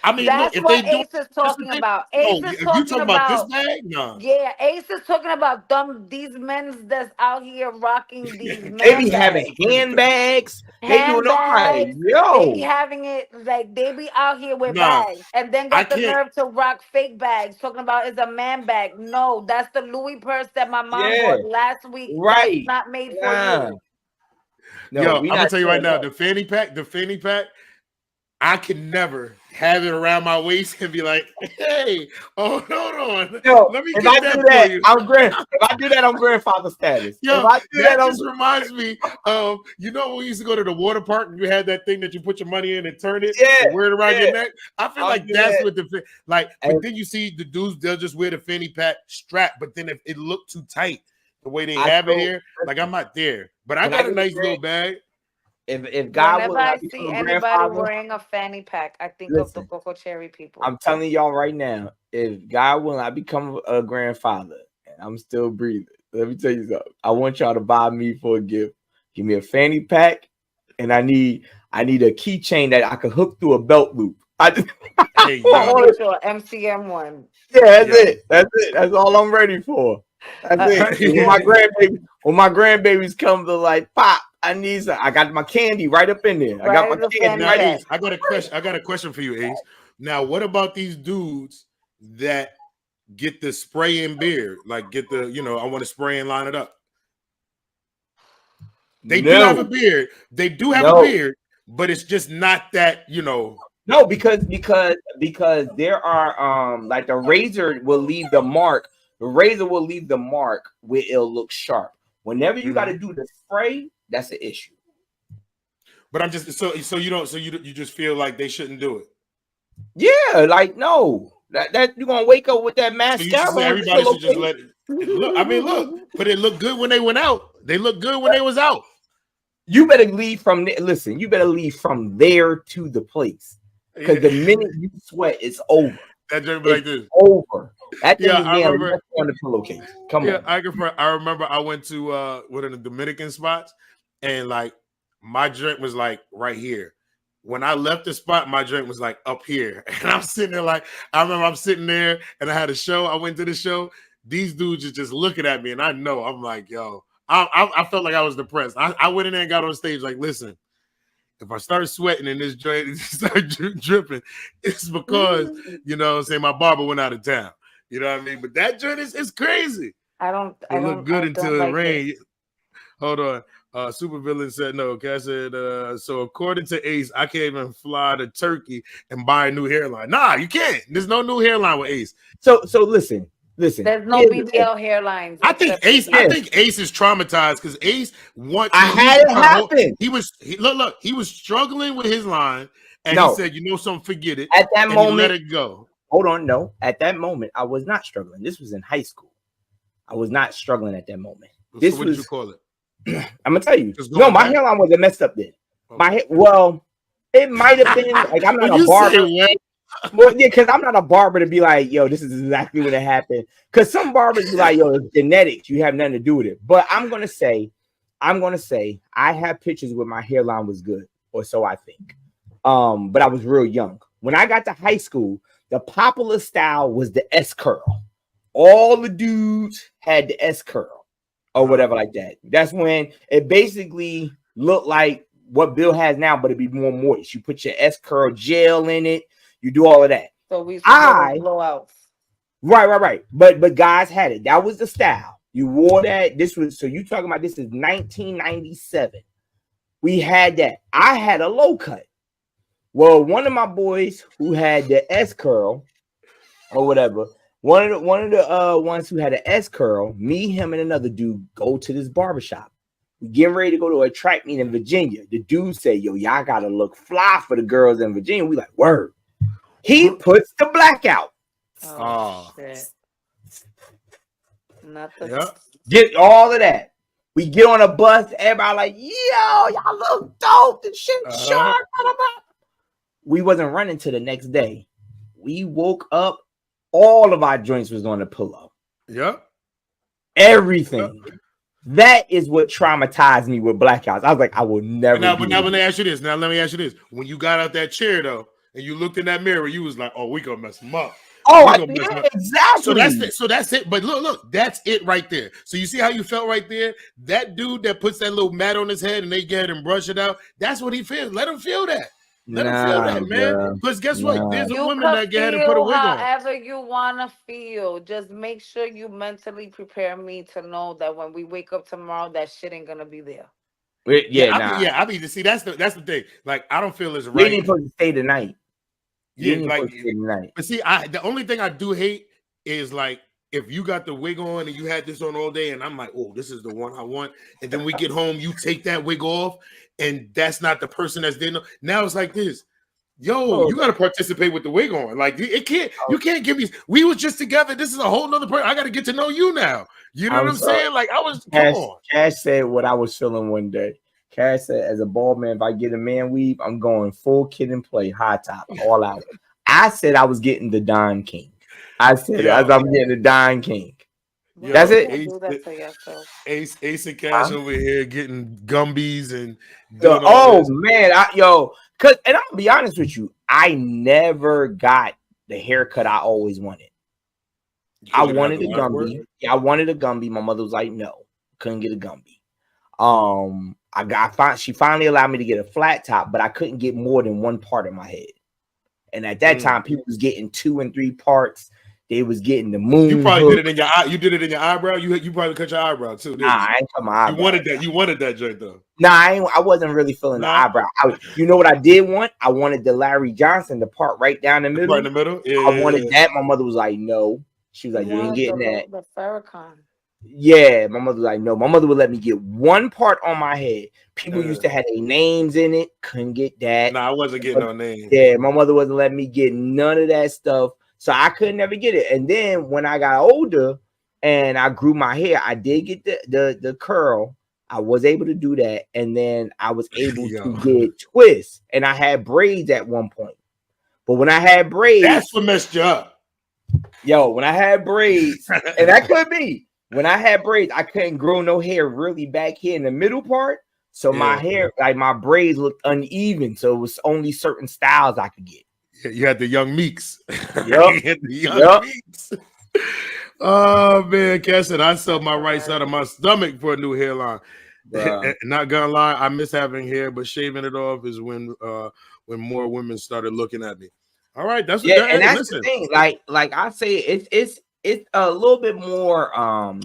I mean, That's look, if what they do, Ace is talking about. Oh, Ace is you talking talking about this about. bag? No. Yeah, Ace is talking about these men's that's out here rocking these They be man having bags. handbags. They doing all right. Handbags. They be Yo, having it like they be out here with Nah, bags and then I got the can't. nerve to rock fake bags talking about it's a man bag. No, that's the Louis purse that my mom yeah, bought last week. right. That's not made for Nah. you. No, Yo, we I'm gonna not tell you right doing now, that. the fanny pack, I can never have it around my waist and be like, "Hey, oh, hold on, Yo, let me if get I that do for that, you." If I do that, I'm grandfather status. Yo, If I do that that, I'm just reminds me of, you know, when we used to go to the water park and you had that thing that you put your money in and turn it yeah, and wear it around yeah. your neck. I feel I'll like do that's that. what like. But And then you see the dudes, they'll just wear the fanny pack strap. But then if it looked too tight, the way they I have it told, here, like I'm not there. But I when I got a get the nice little grand, bag. if God Whenever willing, I I become see a anybody grandfather. wearing a fanny pack, I think of the Listen, Coco Cherry people. I'm telling y'all right now, if God willing, I become a grandfather and I'm still breathing. Let me tell you something. I want y'all to buy me for a gift. Give me a fanny pack, and I need a keychain that I can hook through a belt loop. I just Hey, yo, Make sure MCM one. yeah, that's yo. it. That's it. That's all I'm ready for. That's it. And when my grandbabies come to like pop, I need some. I got my candy right up in there. I got Right my as a candy fanny Now, right pack. Ace, I got a question. I got a question for you, Ace. Now, what about these dudes that get the spray in beard? Like, get the, you know, I want to spray and line it up. They do have a No, beard. They do have a no, beard, but it's just not that, you know. no, because there are like the razor will leave the mark. The razor will leave the mark where it'll look sharp. Whenever you got to do the spray, that's an issue. But I'm just so you don't you just feel like they shouldn't do it. Yeah, like no, that you're gonna wake up with that So you should mascara say on. everybody Feel should just okay. let it look. I mean, look, but it looked good when they went out. They looked good when they was out. You better leave from there. Listen, you better leave from there to the place. Because the minute you sweat, it's over. That joke be like this. Over. That thing Yeah, is I being remember. left on the pillowcase. Come Yeah, on. I remember I went to one of the Dominican spots, and like my drink was like right here. When I left the spot, my drink was like up here, and I'm sitting there like I remember I'm sitting there, and I had a show. I went to the show. These dudes are just looking at me, and I know I'm like, yo, I felt like I was depressed. I went in there and got on stage like, listen, if I start sweating in this joint and start dripping, it's because you know what I'm saying my barber went out of town. You know what I mean? But that joint is crazy. I don't It looked good until it like rained. Hold on. Supervillain said no. Okay, I said so according to Ace, I can't even fly to Turkey and buy a new hairline. Nah, you can't. There's no new hairline with Ace. So listen. There's no BBL hairlines. I think Ace is traumatized because Ace wants. I had it happen. He was struggling with his line, and he No. said, "You know something, forget it." At that and moment, he let it go. Hold on, no. At that moment, I was not struggling. This was in high school. I was not struggling at that moment. So what did you call it? I'm gonna tell you. No, my hairline wasn't messed up then. Okay. Well, it might have been like I'm not a barber. Well, yeah, because I'm not a barber to be like, yo, this is exactly what it happened. Because some barbers be like, yo, it's genetics. You have nothing to do with it. But I'm gonna say, I have pictures where my hairline was good, or so I think. But I was real young. When I got to high school, the popular style was the S curl. All the dudes had the S curl or whatever like that. That's when it basically looked like what Bill has now, but it'd be more moist. You put your S curl gel in it. You do all of that. So we blowouts. Right. But guys had it. That was the style. You wore that. This was so you talking about this is 1997. We had that. I had a low cut. Well, one of my boys who had the S curl or whatever, one of the ones who had an S curl, me, him, and another dude go to this barbershop. We getting ready to go to a track meet in Virginia. The dude said, yo, y'all gotta look fly for the girls in Virginia. We like, word. He puts the blackout. Oh, shit. Get all of that. We get on a bus. Everybody like, yo, y'all look dope. The shit sharp. We wasn't running to the next day. We woke up. All of our joints was on the pillow. Yep. Everything. Yep. That is what traumatized me with blackouts. I was like, I will never. But now let me ask you this. When you got out that chair though, and you looked in that mirror, you was like, "Oh, we gonna mess him up." Exactly. So that's it. But look, that's it right there. So you see how you felt right there? That dude that puts that little mat on his head and they get it and brush it out. That's what he feels. Let him feel that. Let him feel that, man. Because guess what? There's a woman that get and put a wig on. However you want to feel. Just make sure you mentally prepare me to know that when we wake up tomorrow, that shit ain't gonna be there. I mean, to see that's the thing. Like, I don't feel it's right. We ain't supposed to stay the night. You Yeah, ain't like, supposed to get it tonight. but see, the only thing I do hate is like if you got the wig on and you had this on all day, and I'm like, oh, this is the one I want, and then we get home, you take that wig off, and that's not the person that's there. Now it's like this. Yo, you got to participate with the wig on. Like it can't, you can't give me. We was just together. This is a whole nother person. I got to get to know you now. You know what I'm saying? Like I was. Come on. Cash said what I was feeling one day. Cash said, as a bald man, if I get a man weave, I'm going full kid and play, high top, all out. I said I was getting the Don King. I said as I'm getting the Don King. Why That's you it. gonna do that to yourself? Ace and Cash over here getting Gumbies and Yo, doing all this. man, and I'm gonna be honest with you, I never got the haircut I always wanted. I wanted a Gumby. Yeah, I wanted a Gumby. My mother was like, no, couldn't get a Gumby. She finally allowed me to get a flat top, but I couldn't get more than one part of my head. And at that time, people was getting 2 and 3 parts. They was getting the moon. You probably did it in your eye. You did it in your eyebrow. You probably cut your eyebrow too. Nah, I ain't cut my eyebrow. You wanted that joint though. Nah, I wasn't really feeling the eyebrow. You know what I did want? I wanted the Larry Johnson, the part right down the middle. Right in the middle. Yeah, I wanted that. My mother was like, no. She was like, you ain't getting that. The Farrakhan. Yeah, my mother was like, no. My mother would let me get one part on my head. People used to have their names in it. Couldn't get that. Nah, I wasn't getting no name. Yeah, my mother wasn't letting me get none of that stuff. So I could never get it. And then when I got older and I grew my hair, I did get the curl. I was able to do that. And then I was able to get twists. And I had braids at one point. But when I had braids, that's what messed you up. Yo, when I had braids, and that could be. When I had braids, I couldn't grow no hair really back here in the middle part. So my hair, like my braids looked uneven. So it was only certain styles I could get. You had the young Meeks. Yep. Meeks. Oh man, Cass said I sell my right side of my stomach for a new hairline. Not gonna lie, I miss having hair, but shaving it off is when more women started looking at me. All right, that's and that's the thing. Like I say, it's a little bit more.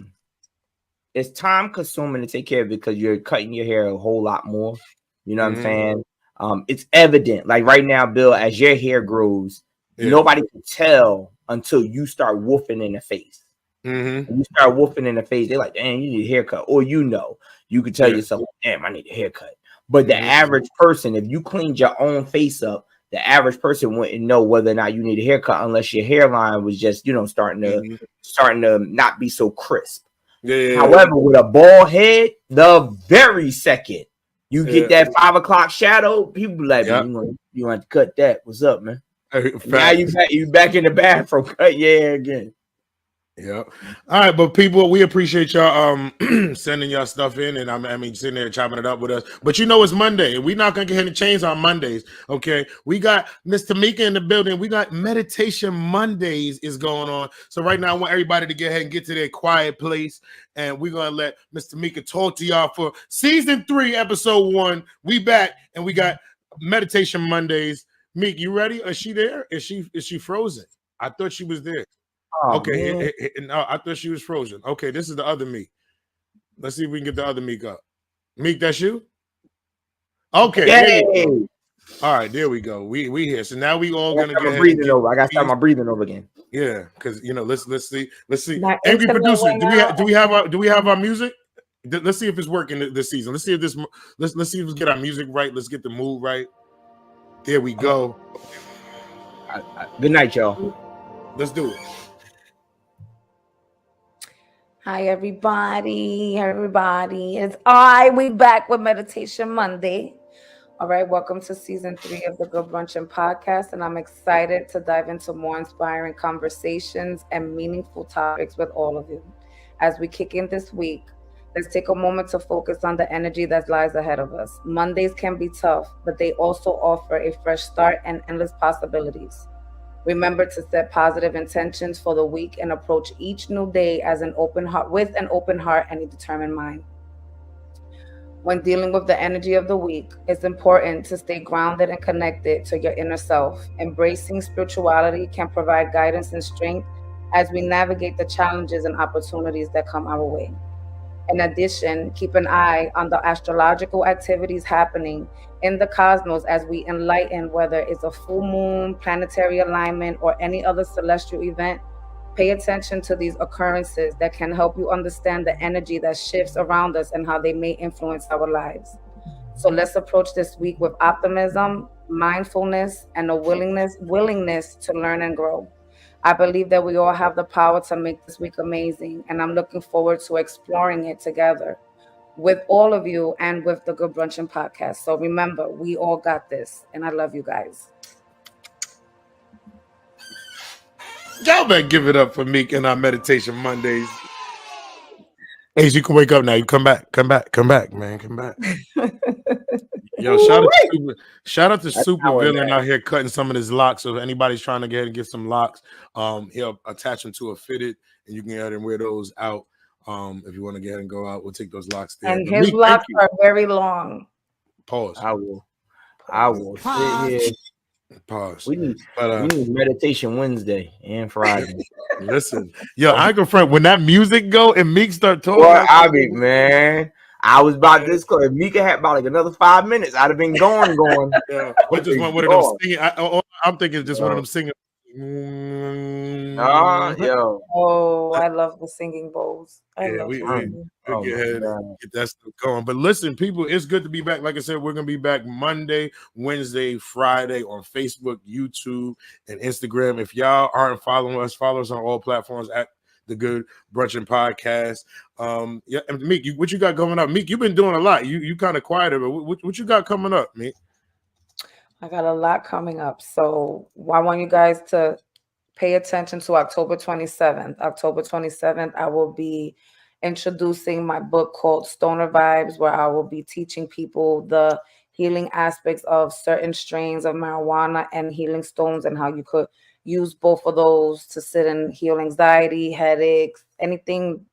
It's time consuming to take care of it because you're cutting your hair a whole lot more. You know what I'm saying? It's evident. Like right now, Bill, as your hair grows, nobody can tell until you start woofing in the face. You start woofing in the face. They're like, "Damn, you need a haircut," or you can tell yourself, "Damn, I need a haircut." But the average person, if you cleaned your own face up, the average person wouldn't know whether or not you need a haircut unless your hairline was just, starting to not be so crisp. However, with a bald head, the very second you get that 5 o'clock shadow, people be like, you want to cut that? What's up, man? Now you back in the bathroom, cut your hair again. Yeah. All right, but people, we appreciate y'all sending y'all stuff in, and I mean sitting there chopping it up with us. But it's Monday, and we're not gonna get any change on Mondays. Okay, we got Miss Tamika in the building. We got Meditation Mondays is going on. So right now, I want everybody to get ahead and get to their quiet place, and we're gonna let Miss Tamika talk to y'all for season 3, episode 1. We back, and we got Meditation Mondays. Meek, you ready? Is she there? Is she frozen? I thought she was there. Oh, okay, no, I thought she was frozen. Okay, this is the other Meek. Let's see if we can get the other Meek up. Meek, that's you? Okay. There you go. All right, there we go. We here. So now we all gonna get breathing over. I gotta start my breathing over again. Yeah, because let's see. Angry producer, do we have our music? Let's see if it's working this season. Let's see if let's see if we get our music right. Let's get the mood right. There we go. Good night, y'all. Let's do it. Hi, everybody. It's we back with Meditation Monday. All right, welcome to season 3 of the Good Brunchin podcast, and I'm excited to dive into more inspiring conversations and meaningful topics with all of you. As we kick in this week, let's take a moment to focus on the energy that lies ahead of us. Mondays can be tough, but they also offer a fresh start and endless possibilities. Remember to set positive intentions for the week and approach each new day with an open heart and a determined mind. When dealing with the energy of the week, it's important to stay grounded and connected to your inner self. Embracing spirituality can provide guidance and strength as we navigate the challenges and opportunities that come our way. In addition, keep an eye on the astrological activities happening in the cosmos as we enlighten whether it's a full moon, planetary alignment, or any other celestial event. Pay attention to these occurrences that can help you understand the energy that shifts around us and how they may influence our lives. So let's approach this week with optimism, mindfulness, and a willingness to learn and grow. I believe that we all have the power to make this week amazing, and I'm looking forward to exploring it together with all of you and with the Good Brunchin podcast. So remember, we all got this, and I love you guys. Y'all better give it up for Meek and our meditation Mondays. Hey, you can wake up now. You come back, man, come back. Yo, shout out to Super Villain out here cutting some of his locks. So if anybody's trying to get ahead and get some locks, he'll attach them to a fitted, and you can go ahead and wear those out. If you want to get ahead and go out, we'll take those locks there. And his locks are very long. Pause. I will sit here. Pause. We need meditation Wednesday and Friday. Listen, yo, I ain't gonna front when that music go and Meek start talking. Well, I mean, man, I was about this close. If Mika had about like another 5 minutes, I'd have been going. Yeah, but just one of them singing. I'm thinking just one of them singing. Yo. Oh, I love the singing bowls. We get ahead and get that stuff going. But listen, people, it's good to be back. Like I said, we're gonna be back Monday, Wednesday, Friday on Facebook, YouTube, and Instagram. If y'all aren't following us, follow us on all platforms at the Good Brunchin Podcast. Yeah, and Meek, what you got coming up? Meek, you've been doing a lot. You kind of quieter, but what you got coming up, Meek? I got a lot coming up. So I want you guys to pay attention to October 27th. October 27th, I will be introducing my book called Stoner Vibes, where I will be teaching people the healing aspects of certain strains of marijuana and healing stones and how you could use both of those to sit and heal anxiety, headaches, anything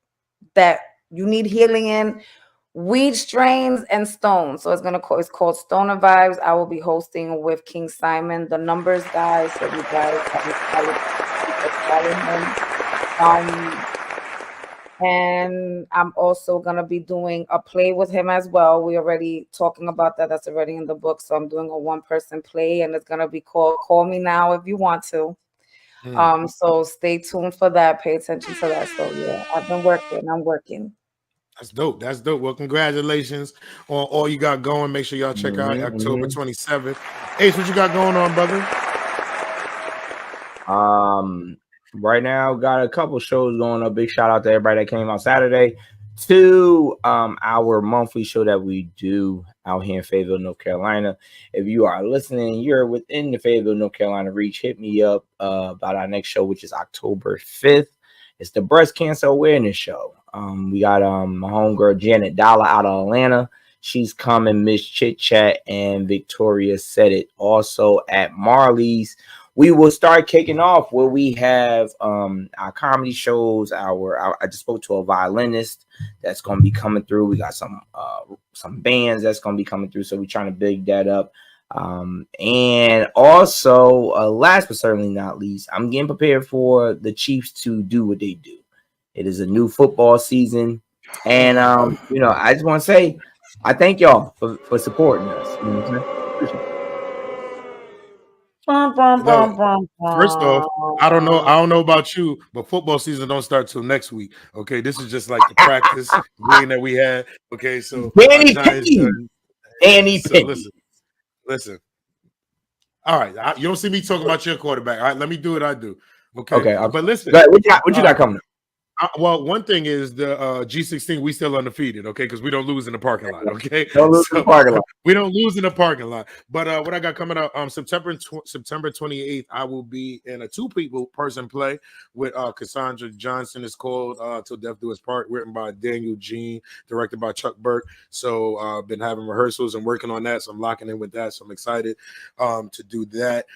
that you need healing in. Weed strains and stones. So it's called Stoner Vibes. I will be hosting with King Simon, the numbers guy. So you guys follow him. And I'm also gonna be doing a play with him as well. We're already talking about that. That's already in the book. So I'm doing a one-person play, and it's gonna be called Call Me Now If You Want To. So stay tuned for that. Pay attention to that. So yeah, I've been working. I'm working. That's dope. Well, congratulations on all you got going. Make sure y'all check out October 27th. Ace, what you got going on, brother? Right now, got a couple shows going up. Big shout out to everybody that came out Saturday to our monthly show that we do out here in Fayetteville, North Carolina. If you are listening, you're within the Fayetteville, North Carolina reach, hit me up about our next show, which is October 5th. It's the Breast Cancer Awareness Show. We got my homegirl Janet Dollar out of Atlanta. She's coming. Miss Chit Chat and Victoria said it. Also at Marley's, we will start kicking off where we have our comedy shows. I just spoke to a violinist that's going to be coming through. We got some bands that's going to be coming through. So we're trying to big that up. And also, last but certainly not least, I'm getting prepared for the Chiefs to do what they do. It is a new football season, and I just want to say I thank y'all for supporting us. You know what I'm saying? First off, I don't know about you, but football season don't start till next week. Okay, this is just like the practice game that we had. Okay, so Danny Pickens. Listen. All right, you don't see me talking about your quarterback. All right, let me do what I do. Okay. But listen, what you got coming? Well, one thing is the G16, we still undefeated, okay, because we don't lose in the parking lot, okay? Don't lose in the parking lot. We don't lose in the parking lot. But what I got coming up, September 28th, I will be in a two-person play with Cassandra Johnson. It's called Till Death Do Us Part, written by Daniel Jean, directed by Chuck Burke. So I've been having rehearsals and working on that, so I'm locking in with that. So I'm excited to do that.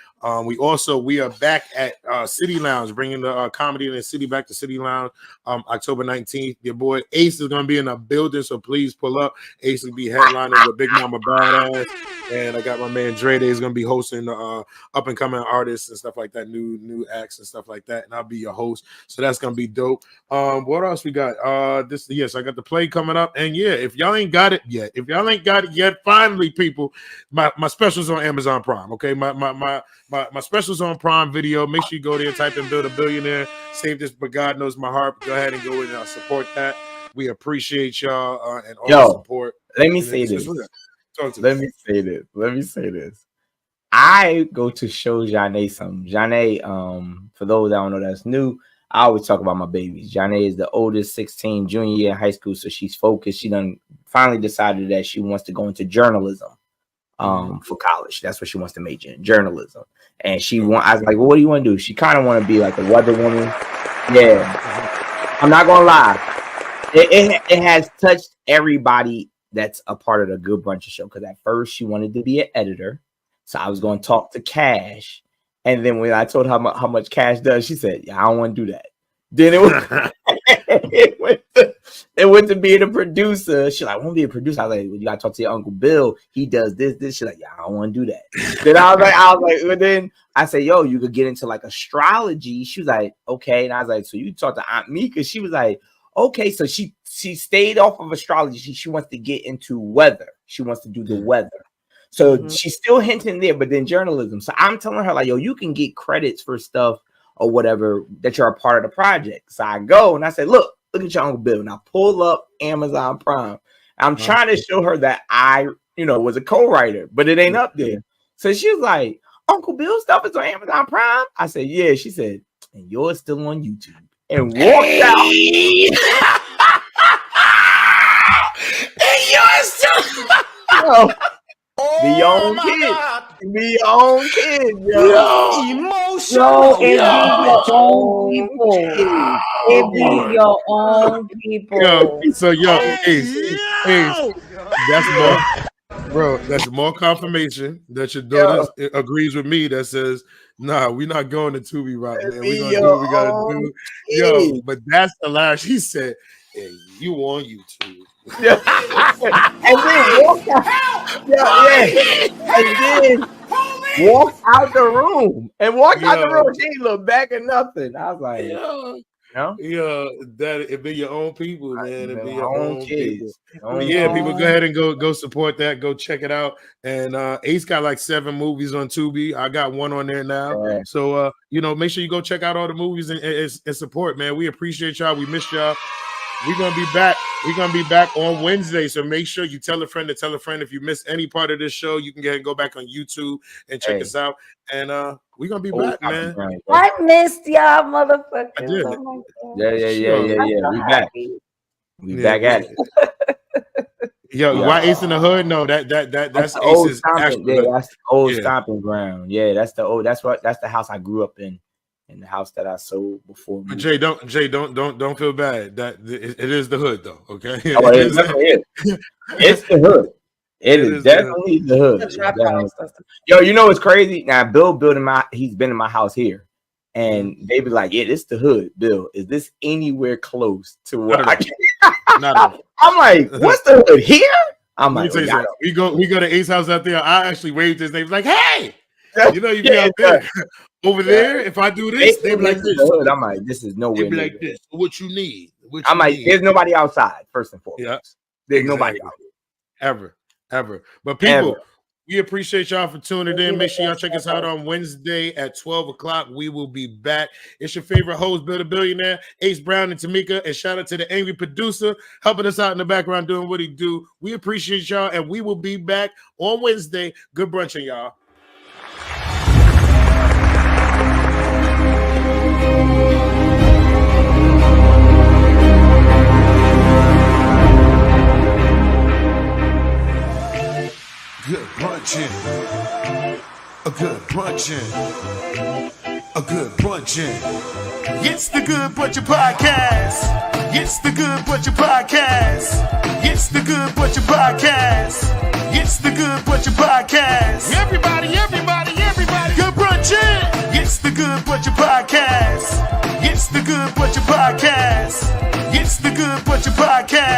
We are back at City Lounge, bringing the comedy in the city back to City Lounge. October 19th. Your boy Ace is gonna be in the building, so please pull up. Ace will be headlining with Big Mama Badass, and I got my man Dre Day is gonna be hosting the up and coming artists and stuff like that, new acts and stuff like that, and I'll be your host. So that's gonna be dope. What else we got? I got the play coming up, and yeah, if y'all ain't got it yet, finally, people, my specials on Amazon Prime. Okay, my specials on Prime Video. Make sure you go there and type in "Build a Billionaire." Save this, but God knows my heart. Go ahead and go and support that. We appreciate y'all and all the support. Let me say this. Let me say this. I go to show Janae something. Janae, for those that don't know that's new, I always talk about my babies. Janae is the oldest, 16, junior year in high school, so she's focused. She done finally decided that she wants to go into journalism for college. That's what she wants to major in, journalism. And I was like, well, what do you want to do? She kind of want to be like a weather woman. Yeah. I'm not going to lie. It has touched everybody that's a part of the Good Brunchin show. Because at first she wanted to be an editor. So I was going to talk to Cash. And then when I told her how much Cash does, she said, yeah, I don't want to do that. Then it went to being a producer. She's like, I want to be a producer. I was like, well, you got to talk to your Uncle Bill. He does this. She's like, yeah, I don't want to do that. Then I was like, then I said, yo, you could get into like astrology. She was like, okay. And I was like, so you talk to Aunt Mika. She was like, okay. So she stayed off of astrology. She wants to get into weather. She wants to do the weather. So she's still hinting there, but then journalism. So I'm telling her like, yo, you can get credits for stuff or whatever that you're a part of the project. So I go and I said, look at your Uncle Bill. And I pull up Amazon Prime. I'm trying to show her that I, was a co-writer, but it ain't up there. So she was like, Uncle Bill's stuff is on Amazon Prime? I said, yeah. She said, and yours still on YouTube. And walked out. And yours still. Be your own kid. Be your own kid, yo. Emotional. It be your own people. Yo, so Ace, that's more confirmation that your daughter agrees with me that says, nah, we're not going to Tubi route, man. We're gonna do what we gotta do. Yo, but that's the last she said, hey, you on YouTube. Yeah. And then walked out. And then walked out the room. She ain't look back or nothing. I was like, that it be your own people, man. It be your own kids. People. People, go ahead and go support that. Go check it out. And Ace got like 7 movies on Tubi. I got 1 on there now. Yeah. So make sure you go check out all the movies and support, man. We appreciate y'all. We miss y'all. We're gonna be back. We're gonna be back on Wednesday. So make sure you tell a friend to tell a friend. If you miss any part of this show, you can go ahead and go back on YouTube and check us out. And we're gonna be back, man. I missed y'all, motherfuckers. I did. Oh Yeah. We back at it. Yo, why Ace in the Hood? No, that's Ace's actual. Yeah, that's the old stomping ground. Yeah, that's the house I grew up in the house that I sold before. But Jay, don't feel bad. That it is the hood though. Okay, it's the hood. It is definitely the hood. Yo, you know what's crazy? Now Bill he's been in my house here, and they be like, "Yeah, this the hood." Bill, is this anywhere close to what I can? I'm like, "What's the hood here?" I'm like, we go to Ace house out there. I actually waved his name, like, "Hey." You be out there. Over there, if I do this, they be like this. I'm like, this is nowhere. They be like this. What you need? I'm like, there's nobody outside, first and foremost. Yeah. There's nobody out there. Ever. But people, we appreciate y'all for tuning in. Make sure y'all check us out on Wednesday at 12 o'clock. We will be back. It's your favorite host, Build a Billionaire, Ace Brown and Tamika. And shout out to the angry producer helping us out in the background doing what he do. We appreciate y'all, and we will be back on Wednesday. Good brunching, y'all. Good brunchin', a good brunchin', a good brunchin'. It's the Good Brunchin Podcast. It's the Good Brunchin Podcast. It's the Good Brunchin Podcast. It's the Good Brunchin Podcast. Everybody, good brunchin'. It's the Good Brunchin Podcast. Good Butcher Podcast. It's the Good Butcher Podcast.